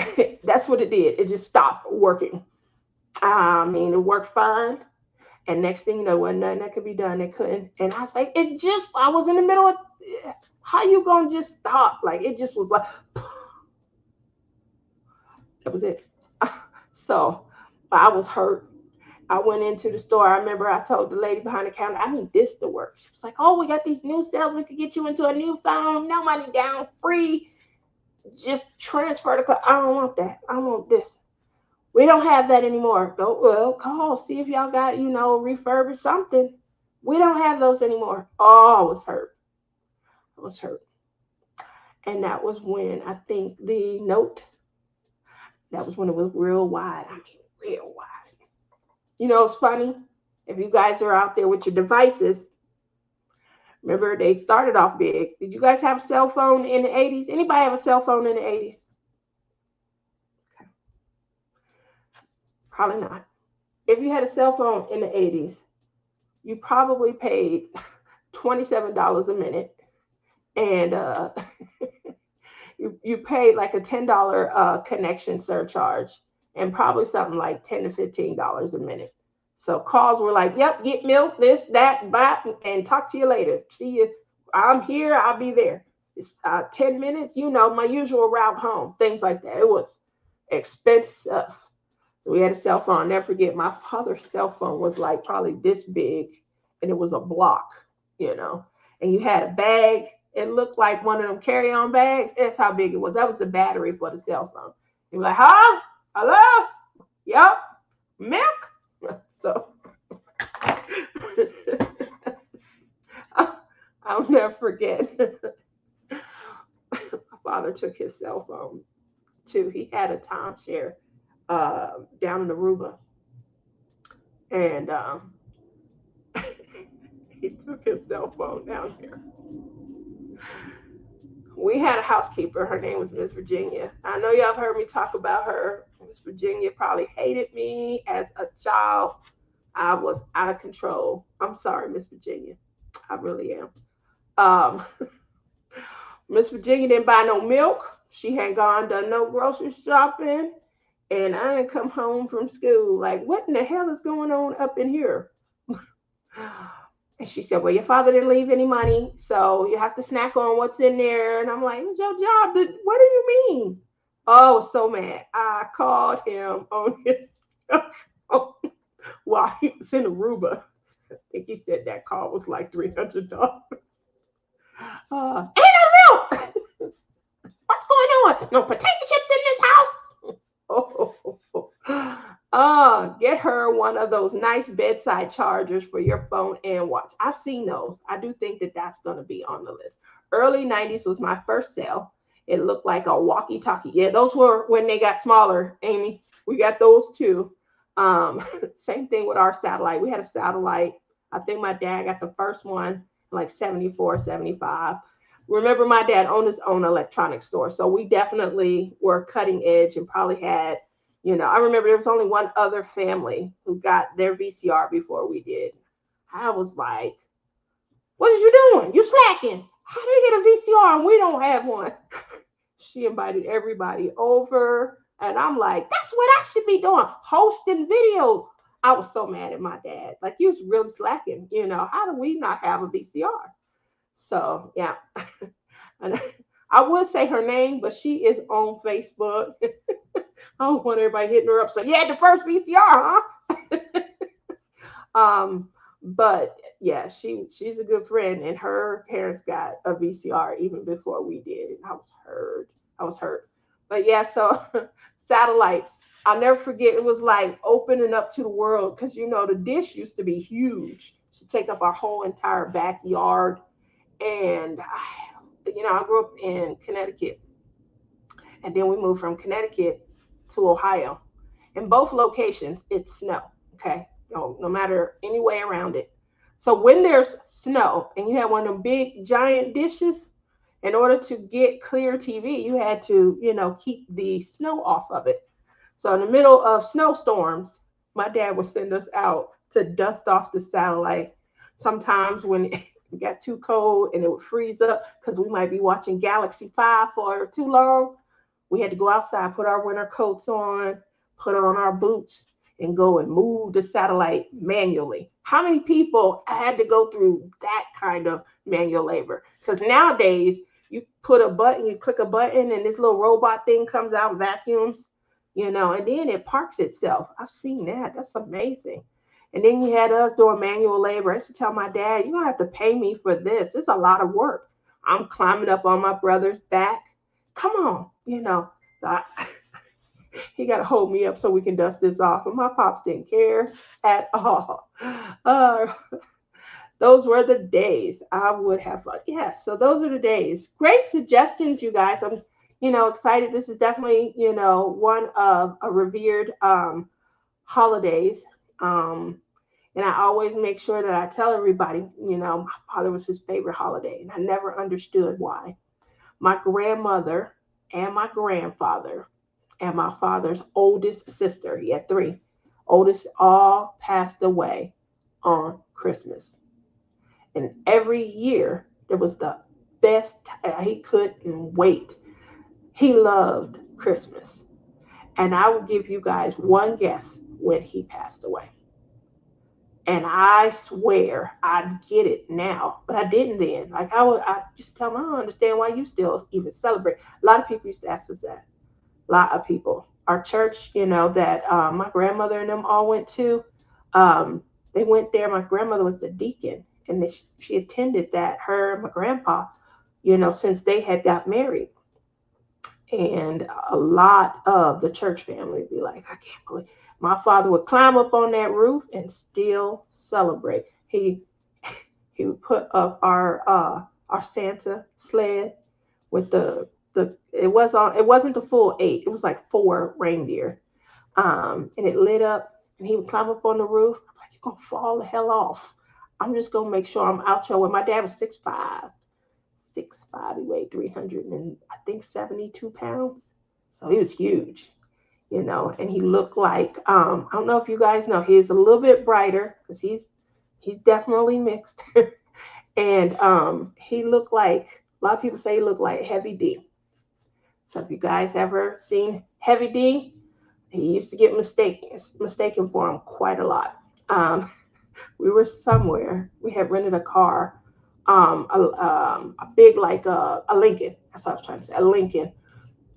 that's what it did. It just stopped working. I mean, it worked fine. And next thing you know, wasn't nothing that could be done. They couldn't. And I was like, I was in the middle of, how you gonna just stop? Like, it just was like, that was it. So I was hurt. I went into the store. I remember I told the lady behind the counter, I need this to work. She was like, oh, we got these new sales. We could get you into a new phone. No money down, free. Just transfer the card. I don't want that. I want this. We don't have that anymore. Go, well, call, see if y'all got, refurbish something. We don't have those anymore. Oh, I was hurt. I was hurt. And that was when I think the Note, that was when it was real wide. I mean, real wide. It's funny. If you guys are out there with your devices, remember they started off big. Did you guys have a cell phone in the 80s? Anybody have a cell phone in the 80s? Okay. Probably not. If you had a cell phone in the 80s, you probably paid $27 a minute. And you paid like a $10 connection surcharge and probably something like $10 to $15 a minute. So calls were like, yep, get milk, this, that, that, and talk to you later. See you. I'm here. I'll be there. It's 10 minutes, my usual route home, things like that. It was expensive. So we had a cell phone. I'll never forget, my father's cell phone was like probably this big, and it was a block, and you had a bag. It looked like one of them carry-on bags. That's how big it was. That was the battery for the cell phone. You were like, huh? Hello? Yep. Milk? So I'll never forget. My father took his cell phone too. He had a timeshare down in Aruba. And he took his cell phone down here. We had a housekeeper. Her name was Miss Virginia. I know y'all have heard me talk about her. Miss Virginia probably hated me as a child. I was out of control. I'm sorry, Miss Virginia. I really am. Um, Miss Virginia didn't buy no milk. She hadn't done no grocery shopping. And I didn't come home from school. Like, what in the hell is going on up in here? And she said, well, your father didn't leave any money, so you have to snack on what's in there. And I'm like, it's your job. What do you mean? Oh, I was so mad. I called him on his phone while he was in Aruba. I think he said that call was like $300. Ain't no milk. What's going on? No potato chips in this house. Get her one of those nice bedside chargers for your phone and watch. I've seen those. I do think that that's going to be on the list. Early 90s was my first sale. It looked like a walkie talkie. Yeah, those were when they got smaller, Amy. We got those too. Same thing with our satellite. We had a satellite. I think my dad got the first one like 74, 75. Remember, my dad owned his own electronics store. So we definitely were cutting edge and probably had, I remember there was only one other family who got their VCR before we did. I was like, what are you doing? You slacking. How do you get a VCR and we don't have one? She invited everybody over. And I'm like, that's what I should be doing, hosting videos. I was so mad at my dad. Like, he was really slacking. How do we not have a VCR? So, yeah. And I would say her name, but she is on Facebook. I don't want everybody hitting her up. So, yeah, the first VCR, huh? But yeah, she's a good friend, and her parents got a VCR even before we did. And I was hurt. I was hurt. But yeah, so satellites. I'll never forget. It was like opening up to the world because the dish used to be huge. It should take up our whole entire backyard. And I grew up in Connecticut, and then we moved from Connecticut to Ohio. In both locations, it's snow. Okay, no matter any way around it. So when there's snow and you have one of them big giant dishes, in order to get clear TV, you had to, keep the snow off of it. So in the middle of snowstorms, my dad would send us out to dust off the satellite. Sometimes when it got too cold and it would freeze up because we might be watching Galaxy 5 for too long, we had to go outside, put our winter coats on, put on our boots, and go and move the satellite manually. How many people had to go through that kind of manual labor? Because nowadays, you put a button, you click a button, and this little robot thing comes out, vacuums, and then it parks itself. I've seen that. That's amazing. And then you had us doing manual labor. I used to tell my dad, you're going to have to pay me for this. It's a lot of work. I'm climbing up on my brother's back. Come on, I, he got to hold me up so we can dust this off. And my pops didn't care at all. Uh, those were the days. I would have fun. Yes, so those are the days. Great suggestions, you guys. I'm, excited. This is definitely, one of a revered holidays. And I always make sure that I tell everybody, my father was his favorite holiday, and I never understood why. My grandmother and my grandfather and my father's oldest sister, he had three, oldest, all passed away on Christmas. And every year, it was the best. He couldn't wait. He loved Christmas. And I will give you guys one guess when he passed away. And I swear I get it now, but I didn't then. Like I just tell them, I don't understand why you still even celebrate. A lot of people used to ask us that. A lot of people. Our church, that my grandmother and them all went to, um, they went there. My grandmother was the deacon, and she attended that. Her and my grandpa, since they had got married. And a lot of the church family would be like, I can't believe my father would climb up on that roof and still celebrate. He would put up our Santa sled with it wasn't the full 8, it was like 4 reindeer. And it lit up, and he would climb up on the roof. I'm like, you're gonna fall the hell off. I'm just gonna make sure I'm out your way. My dad was 6'5". 6'5", he weighed 300 and I think 72 pounds. So he was huge, and he looked like, I don't know if you guys know, he's a little bit brighter because he's definitely mixed. And he looked like, a lot of people say he looked like Heavy D. So if you guys ever seen Heavy D, he used to get mistaken for him quite a lot. We were somewhere, we had rented a car, a big, like a Lincoln. That's what I was trying to say, a Lincoln.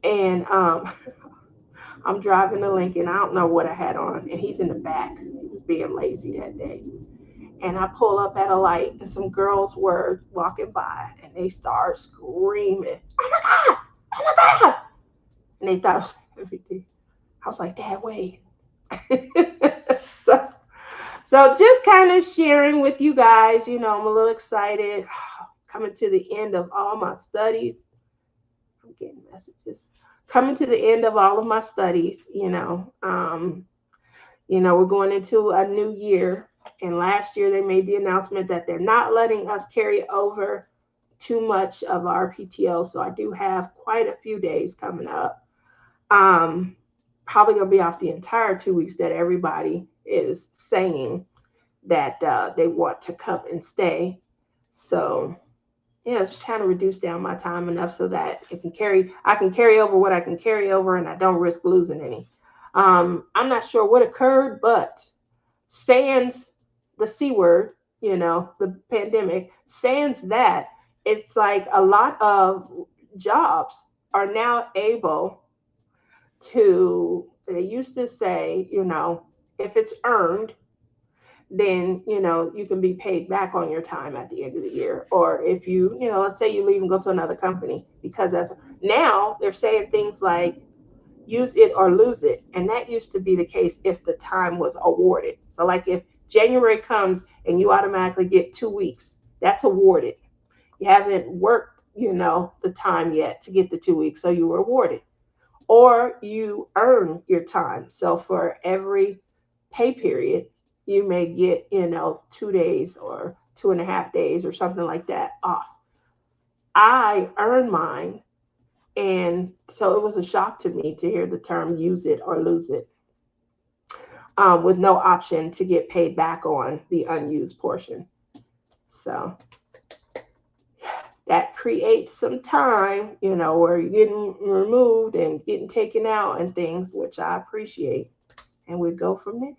And I'm driving the Lincoln. I don't know what I had on, and he's in the back. He was being lazy that day. And I pull up at a light, and some girls were walking by, and they start screaming, "Oh my God! Oh my God!" And they thought it was everything. I was like, "Dad, wait." so, so just kind of sharing with you guys, I'm a little excited. Coming to the end of all my studies. I'm getting messages. Coming to the end of all of my studies, we're going into a new year. And last year they made the announcement that they're not letting us carry over too much of our PTO. So I do have quite a few days coming up. Um, Probably gonna be off the entire 2 weeks that everybody is saying that they want to come and stay. So just trying to reduce down my time enough so that I can carry over what I can carry over, and I don't risk losing any. I'm not sure what occurred, but sans the C word, the pandemic, sans that, it's like a lot of jobs are now able to, they used to say, if it's earned, then you can be paid back on your time at the end of the year. Or if let's say you leave and go to another company, because that's now they're saying things like use it or lose it. And that used to be the case if the time was awarded. So like if January comes and you automatically get 2 weeks, that's awarded. You haven't worked the time yet to get the 2 weeks, so you were awarded. Or you earn your time. So for every pay period, you may get, 2 days or 2.5 days or something like that off. I earn mine. And so it was a shock to me to hear the term use it or lose it, with no option to get paid back on the unused portion. So that creates some time, where you're getting removed and getting taken out and things, which I appreciate. And we go from there.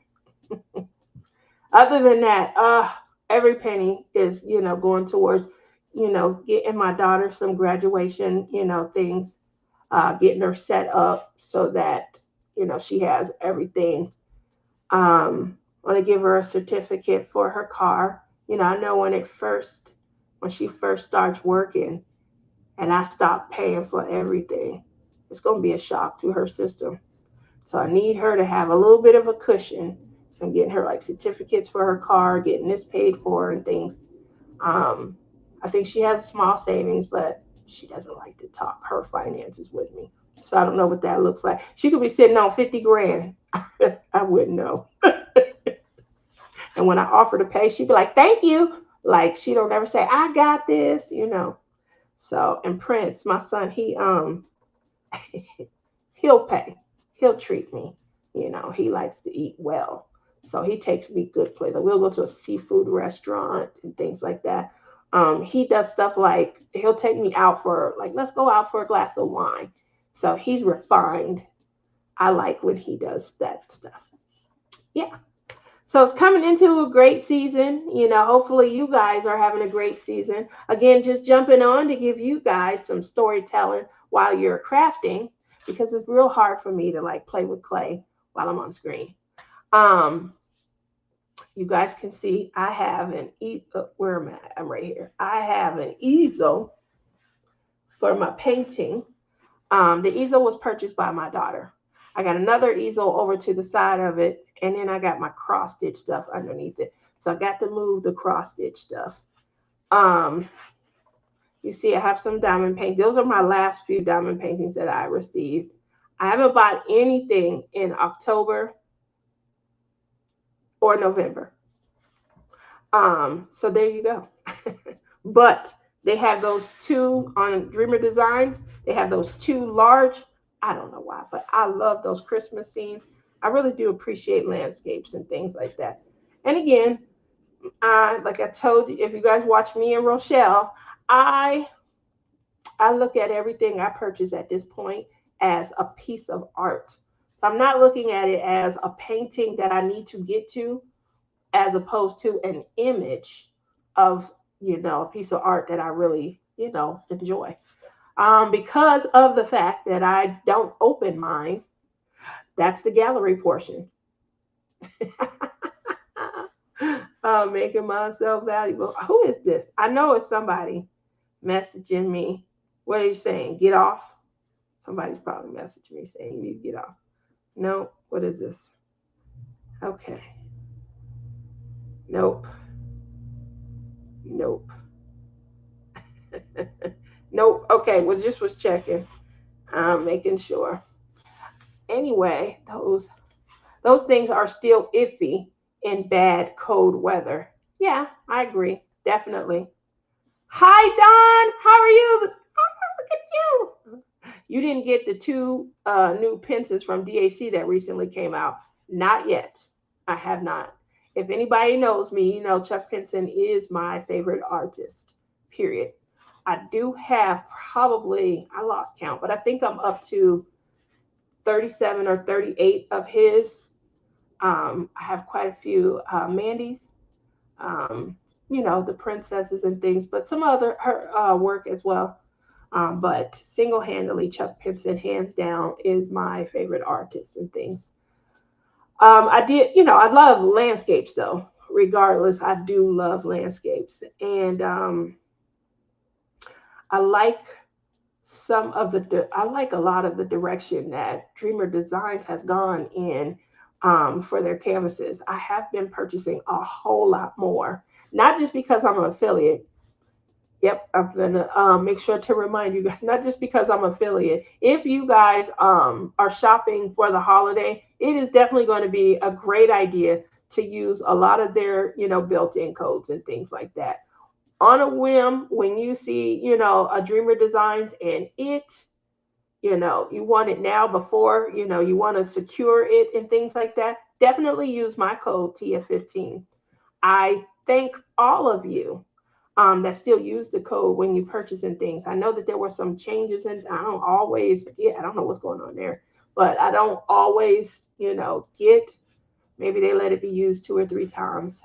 Other than that, every penny is, going towards, getting my daughter some graduation, things, getting her set up so that, she has everything. I want to give her a certificate for her car. I know when she first starts working, and I stop paying for everything, it's going to be a shock to her system. So I need her to have a little bit of a cushion. So I'm getting her like certificates for her car, getting this paid for and things. Um, I think she has a small savings, but she doesn't like to talk her finances with me. So I don't know what that looks like. She could be sitting on 50 grand. I wouldn't know. And when I offer to pay, she'd be like, "Thank you." Like she don't ever say, "I got this." So, and Prince, my son, he'll pay. He'll treat me. He likes to eat well. So he takes me good places. We'll go to a seafood restaurant and things like that. He does stuff like he'll take me out for like, let's go out for a glass of wine. So he's refined. I like when he does that stuff. Yeah. So it's coming into a great season. Hopefully you guys are having a great season. Again, just jumping on to give you guys some storytelling while you're crafting, because it's real hard for me to like play with clay while I'm on screen. You guys can see I have where am I? I'm right here. I have an easel for my painting. The easel was purchased by my daughter. I got another easel over to the side of it, and then I got my cross stitch stuff underneath it. So I got to move the cross stitch stuff. Um, you see, I have some diamond paint. Those are my last few diamond paintings that I received. I haven't bought anything in October or November. So there you go. But they have those two on Dreamer Designs. They have those two large. I don't know why, but I love those Christmas scenes. I really do appreciate landscapes and things like that. And again, like I told you, if you guys watch me and Rochelle, I look at everything I purchase at this point as a piece of art. So I'm not looking at it as a painting that I need to get to, as opposed to an image of, a piece of art that I really, enjoy. Because of the fact that I don't open mine, that's the gallery portion. Making myself valuable. Who is this? I know it's somebody messaging me. What are you saying? Get off? Somebody's probably messaging me saying you need to get off. No, what is this? Okay. Nope. Nope. Nope. Okay, well just was checking. Making sure. Anyway, those things are still iffy in bad cold weather. Yeah, I agree. Definitely. Hi Don, how are you? Oh, look at you. You didn't get the two new pencils from DAC that recently came out. Not yet. I have not. If anybody knows me, you know Chuck Pinson is my favorite artist. Period. I do have probably, I lost count, but I think I'm up to 37 or 38 of his. I have quite a few Mandy's, um, you know, the princesses and things, but some other her work as well. But single handedly, Chuck Pinson, hands down, is my favorite artist and things. I did, you know, I love landscapes though. Regardless, I do love landscapes, and I like I like a lot of the direction that Dreamer Designs has gone in for their canvases. I have been purchasing a whole lot more, not just because I'm an affiliate. Yep, I'm gonna make sure to remind you guys, not just because I'm affiliate. If you guys are shopping for the holiday, it is definitely going to be a great idea to use a lot of their, you know, built-in codes and things like that. On a whim, when you see, you know, a Dreamer Designs and you know, you want it now before, you know, you want to secure it and things like that, definitely use my code TF15. I thank all of you that still use the code when you purchasing things. I know that there were some changes, and I don't always get, I don't know what's going on there, but I don't always, you know, get, maybe they let it be used 2 or 3 times.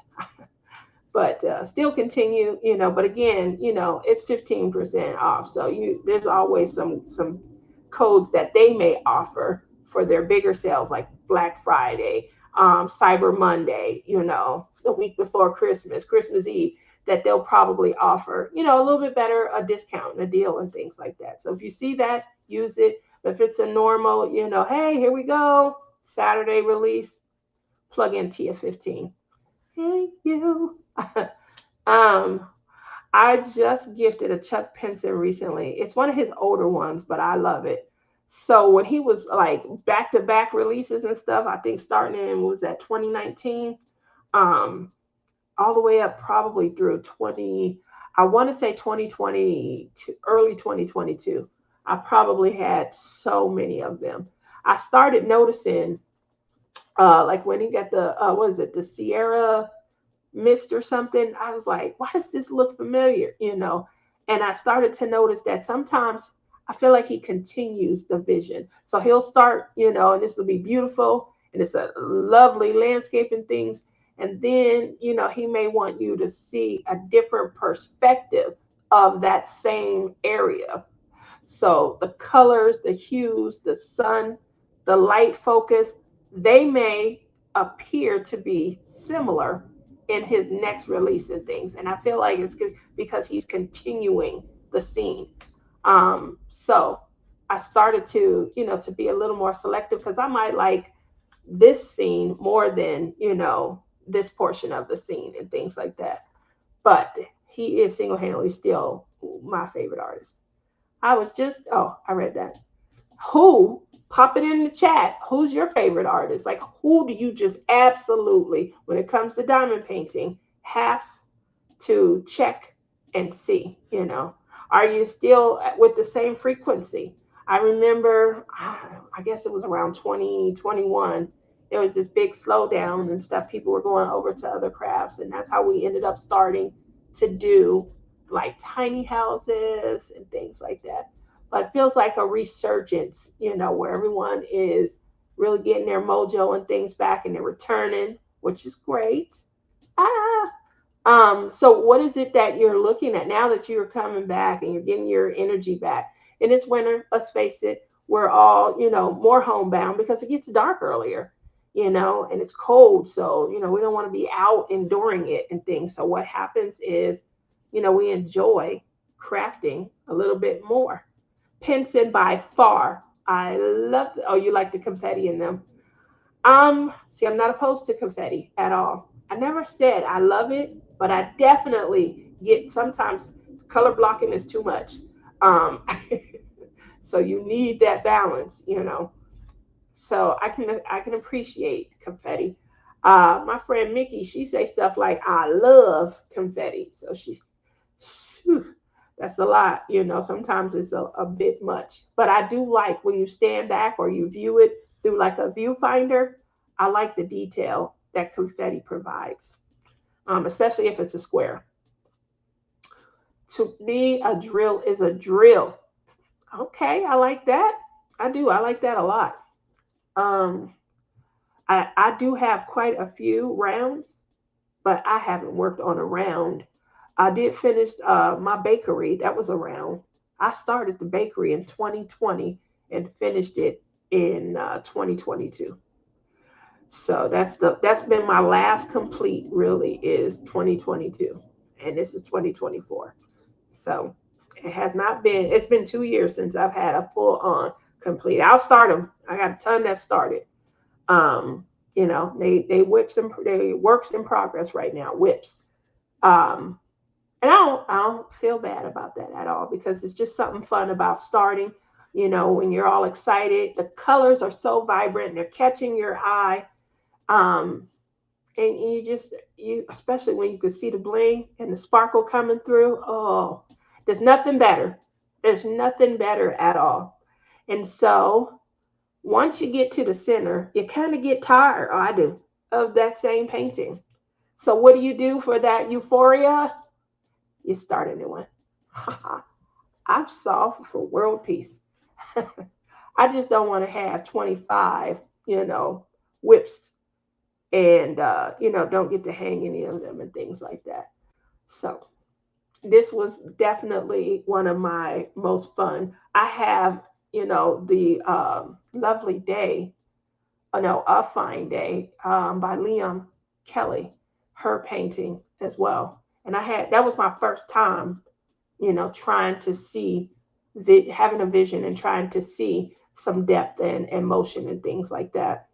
But still continue, you know, but again, you know, it's 15% off, so you, there's always some codes that they may offer for their bigger sales, like Black Friday, Cyber Monday, you know, the week before Christmas, Christmas Eve, that they'll probably offer, you know, a little bit better a discount and a deal and things like that. So if you see that, use it. If it's a normal, you know, hey, here we go, Saturday release, plug in TF15. Thank you. um, I just gifted a Chuck Pinson recently. It's one of his older ones, but I love it. So when he was like back to back releases and stuff, I think starting in, what was that, 2019, um, all the way up probably through 20, I want to say 2020 to early 2022. I probably had so many of them. I started noticing, like when he got the, what is it, the Sierra mist or something, I was like, why does this look familiar? You know, and I started to notice that sometimes I feel like he continues the vision. So he'll start, you know, and this will be beautiful and it's a lovely landscape and things. And then, you know, he may want you to see a different perspective of that same area. So the colors, the hues, the sun, the light focus, they may appear to be similar in his next release and things. And I feel like it's good because he's continuing the scene. So I started to, you know, to be a little more selective because I might like this scene more than, you know, this portion of the scene and things like that. But he is single handedly still my favorite artist. I was just, oh, I read that. Who, pop it in the chat, who's your favorite artist? Like, who do you just absolutely, when it comes to diamond painting, have to check and see, you know? Are you still with the same frequency? I remember, I guess it was around 2021, there was this big slowdown and stuff. People were going over to other crafts, and that's how we ended up starting to do like tiny houses and things like that. But it feels like a resurgence, you know, where everyone is really getting their mojo and things back and they're returning, which is great. Ah, so what is it that you're looking at now that you're coming back and you're getting your energy back? And it's winter, let's face it, we're all, you know, more homebound because it gets dark earlier. and it's cold. So, we don't want to be out enduring it and things. So what happens is, we enjoy crafting a little bit more. Pinson by far. I love, oh, you like the confetti in them. See, I'm not opposed to confetti at all. I never said I love it, but I definitely get sometimes color blocking is too much. Um, so you need that balance. So I can appreciate confetti. My friend Mickey, she say stuff like I love confetti. So whew, that's a lot. Sometimes it's a bit much. But I do like when you stand back or you view it through like a viewfinder. I like the detail that confetti provides, especially if it's a square. To me, a drill is a drill. Okay, I like that. I do. I like that a lot. Um, I do have quite a few rounds, but I haven't worked on a round. I did finish my bakery. That was a round. I started the bakery in 2020 and finished it in 2022. So that's been my last complete really is 2022, and this is 2024. So it has not been. It's been 2 years since I've had a full on complete. I'll start them. I got a ton that started. They whips and they works in progress right now. Whips. Um, and I don't feel bad about that at all because it's just something fun about starting. When you're all excited, the colors are so vibrant, they're catching your eye. Um, and you especially when you could see the bling and the sparkle coming through. Oh, there's nothing better. There's nothing better at all. And so once you get to the center, you kind of get tired, or I do, of that same painting. So what do you do for that euphoria? You start a new one. I'm solved for world peace. I just don't want to have 25, whips and, don't get to hang any of them and things like that. So this was definitely one of my most fun. I have, the lovely day, no, A Fine Day by Liam Kelly, her painting as well. And that was my first time, trying to see, having a vision and trying to see some depth and motion and things like that.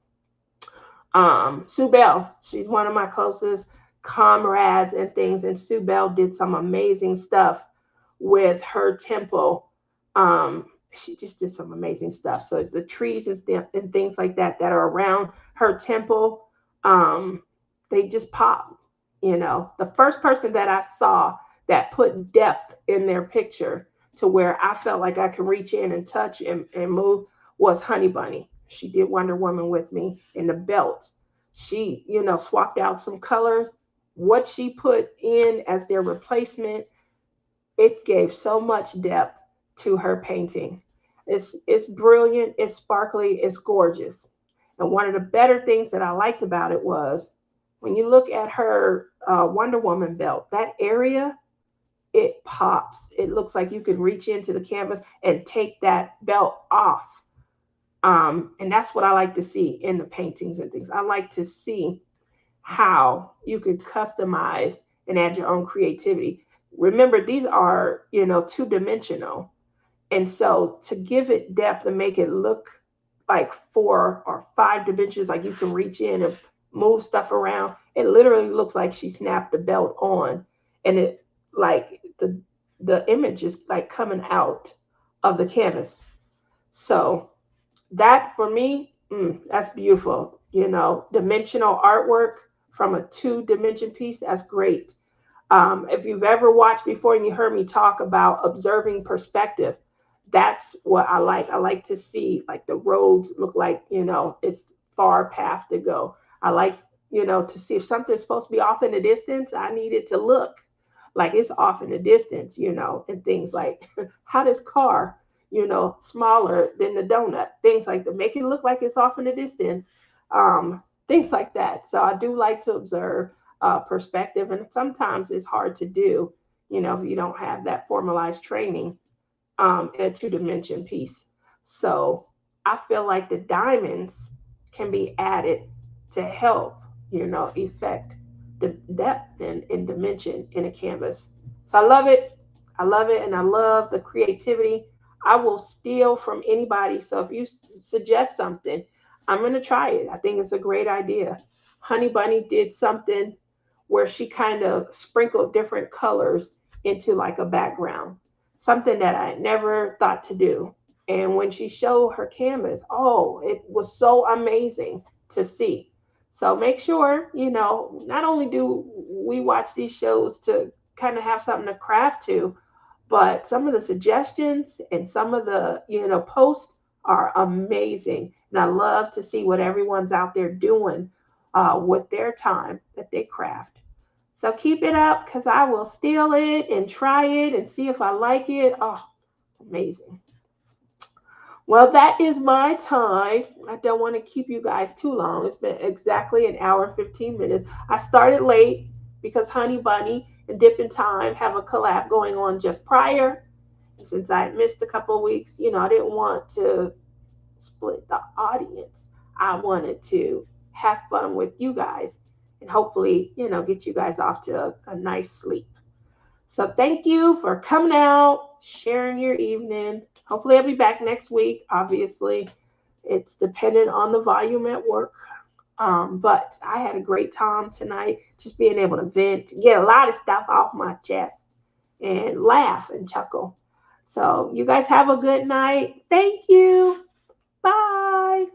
Sue Bell, she's one of my closest comrades and things. And Sue Bell did some amazing stuff with her temple. She just did some amazing stuff. So the trees and things like that are around her temple, um, they just pop. The first person that I saw that put depth in their picture to where I felt like I could reach in and touch and move was Honey Bunny. She did Wonder Woman with me in the belt. She, swapped out some colors. What she put in as their replacement, it gave so much depth to her painting. It's brilliant, it's sparkly, it's gorgeous. And one of the better things that I liked about it was when you look at her Wonder Woman belt, that area, it pops. It looks like you can reach into the canvas and take that belt off. And that's what I like to see in the paintings and things. I like to see how you can customize and add your own creativity. Remember, these are, two-dimensional. And so to give it depth and make it look like 4 or 5 dimensions, like you can reach in and move stuff around, it literally looks like she snapped the belt on. And it like the image is like coming out of the canvas. So that for me, that's beautiful. Dimensional artwork from a two-dimension piece, that's great. If you've ever watched before and you heard me talk about observing perspective, that's what I like. I like to see like the roads look like, it's far path to go. I like, to see if something's supposed to be off in the distance, I need it to look like it's off in the distance, and things like how this car, smaller than the donut, things like that, make it look like it's off in the distance, things like that. So I do like to observe perspective, and sometimes it's hard to do, if you don't have that formalized training in a two-dimension piece. So I feel like the diamonds can be added to help, effect the depth and dimension in a canvas. So I love it. I love it. And I love the creativity. I will steal from anybody. So if you suggest something, I'm going to try it. I think it's a great idea. Honey Bunny did something where she kind of sprinkled different colors into like a background, something that I never thought to do. And when she showed her canvas, oh, it was so amazing to see. So make sure, not only do we watch these shows to kind of have something to craft to, but some of the suggestions and some of the, posts are amazing. And I love to see what everyone's out there doing with their time that they craft. So keep it up because I will steal it and try it and see if I like it. Oh, amazing. Well, that is my time. I don't want to keep you guys too long. It's been exactly an hour and 15 minutes. I started late because Honey Bunny and Dip in Time have a collab going on just prior. And since I missed a couple of weeks, I didn't want to split the audience. I wanted to have fun with you guys and hopefully, get you guys off to a nice sleep. So thank you for coming out, sharing your evening. Hopefully, I'll be back next week. Obviously, it's dependent on the volume at work. But I had a great time tonight, just being able to vent, get a lot of stuff off my chest, and laugh and chuckle. So, you guys have a good night. Thank you. Bye.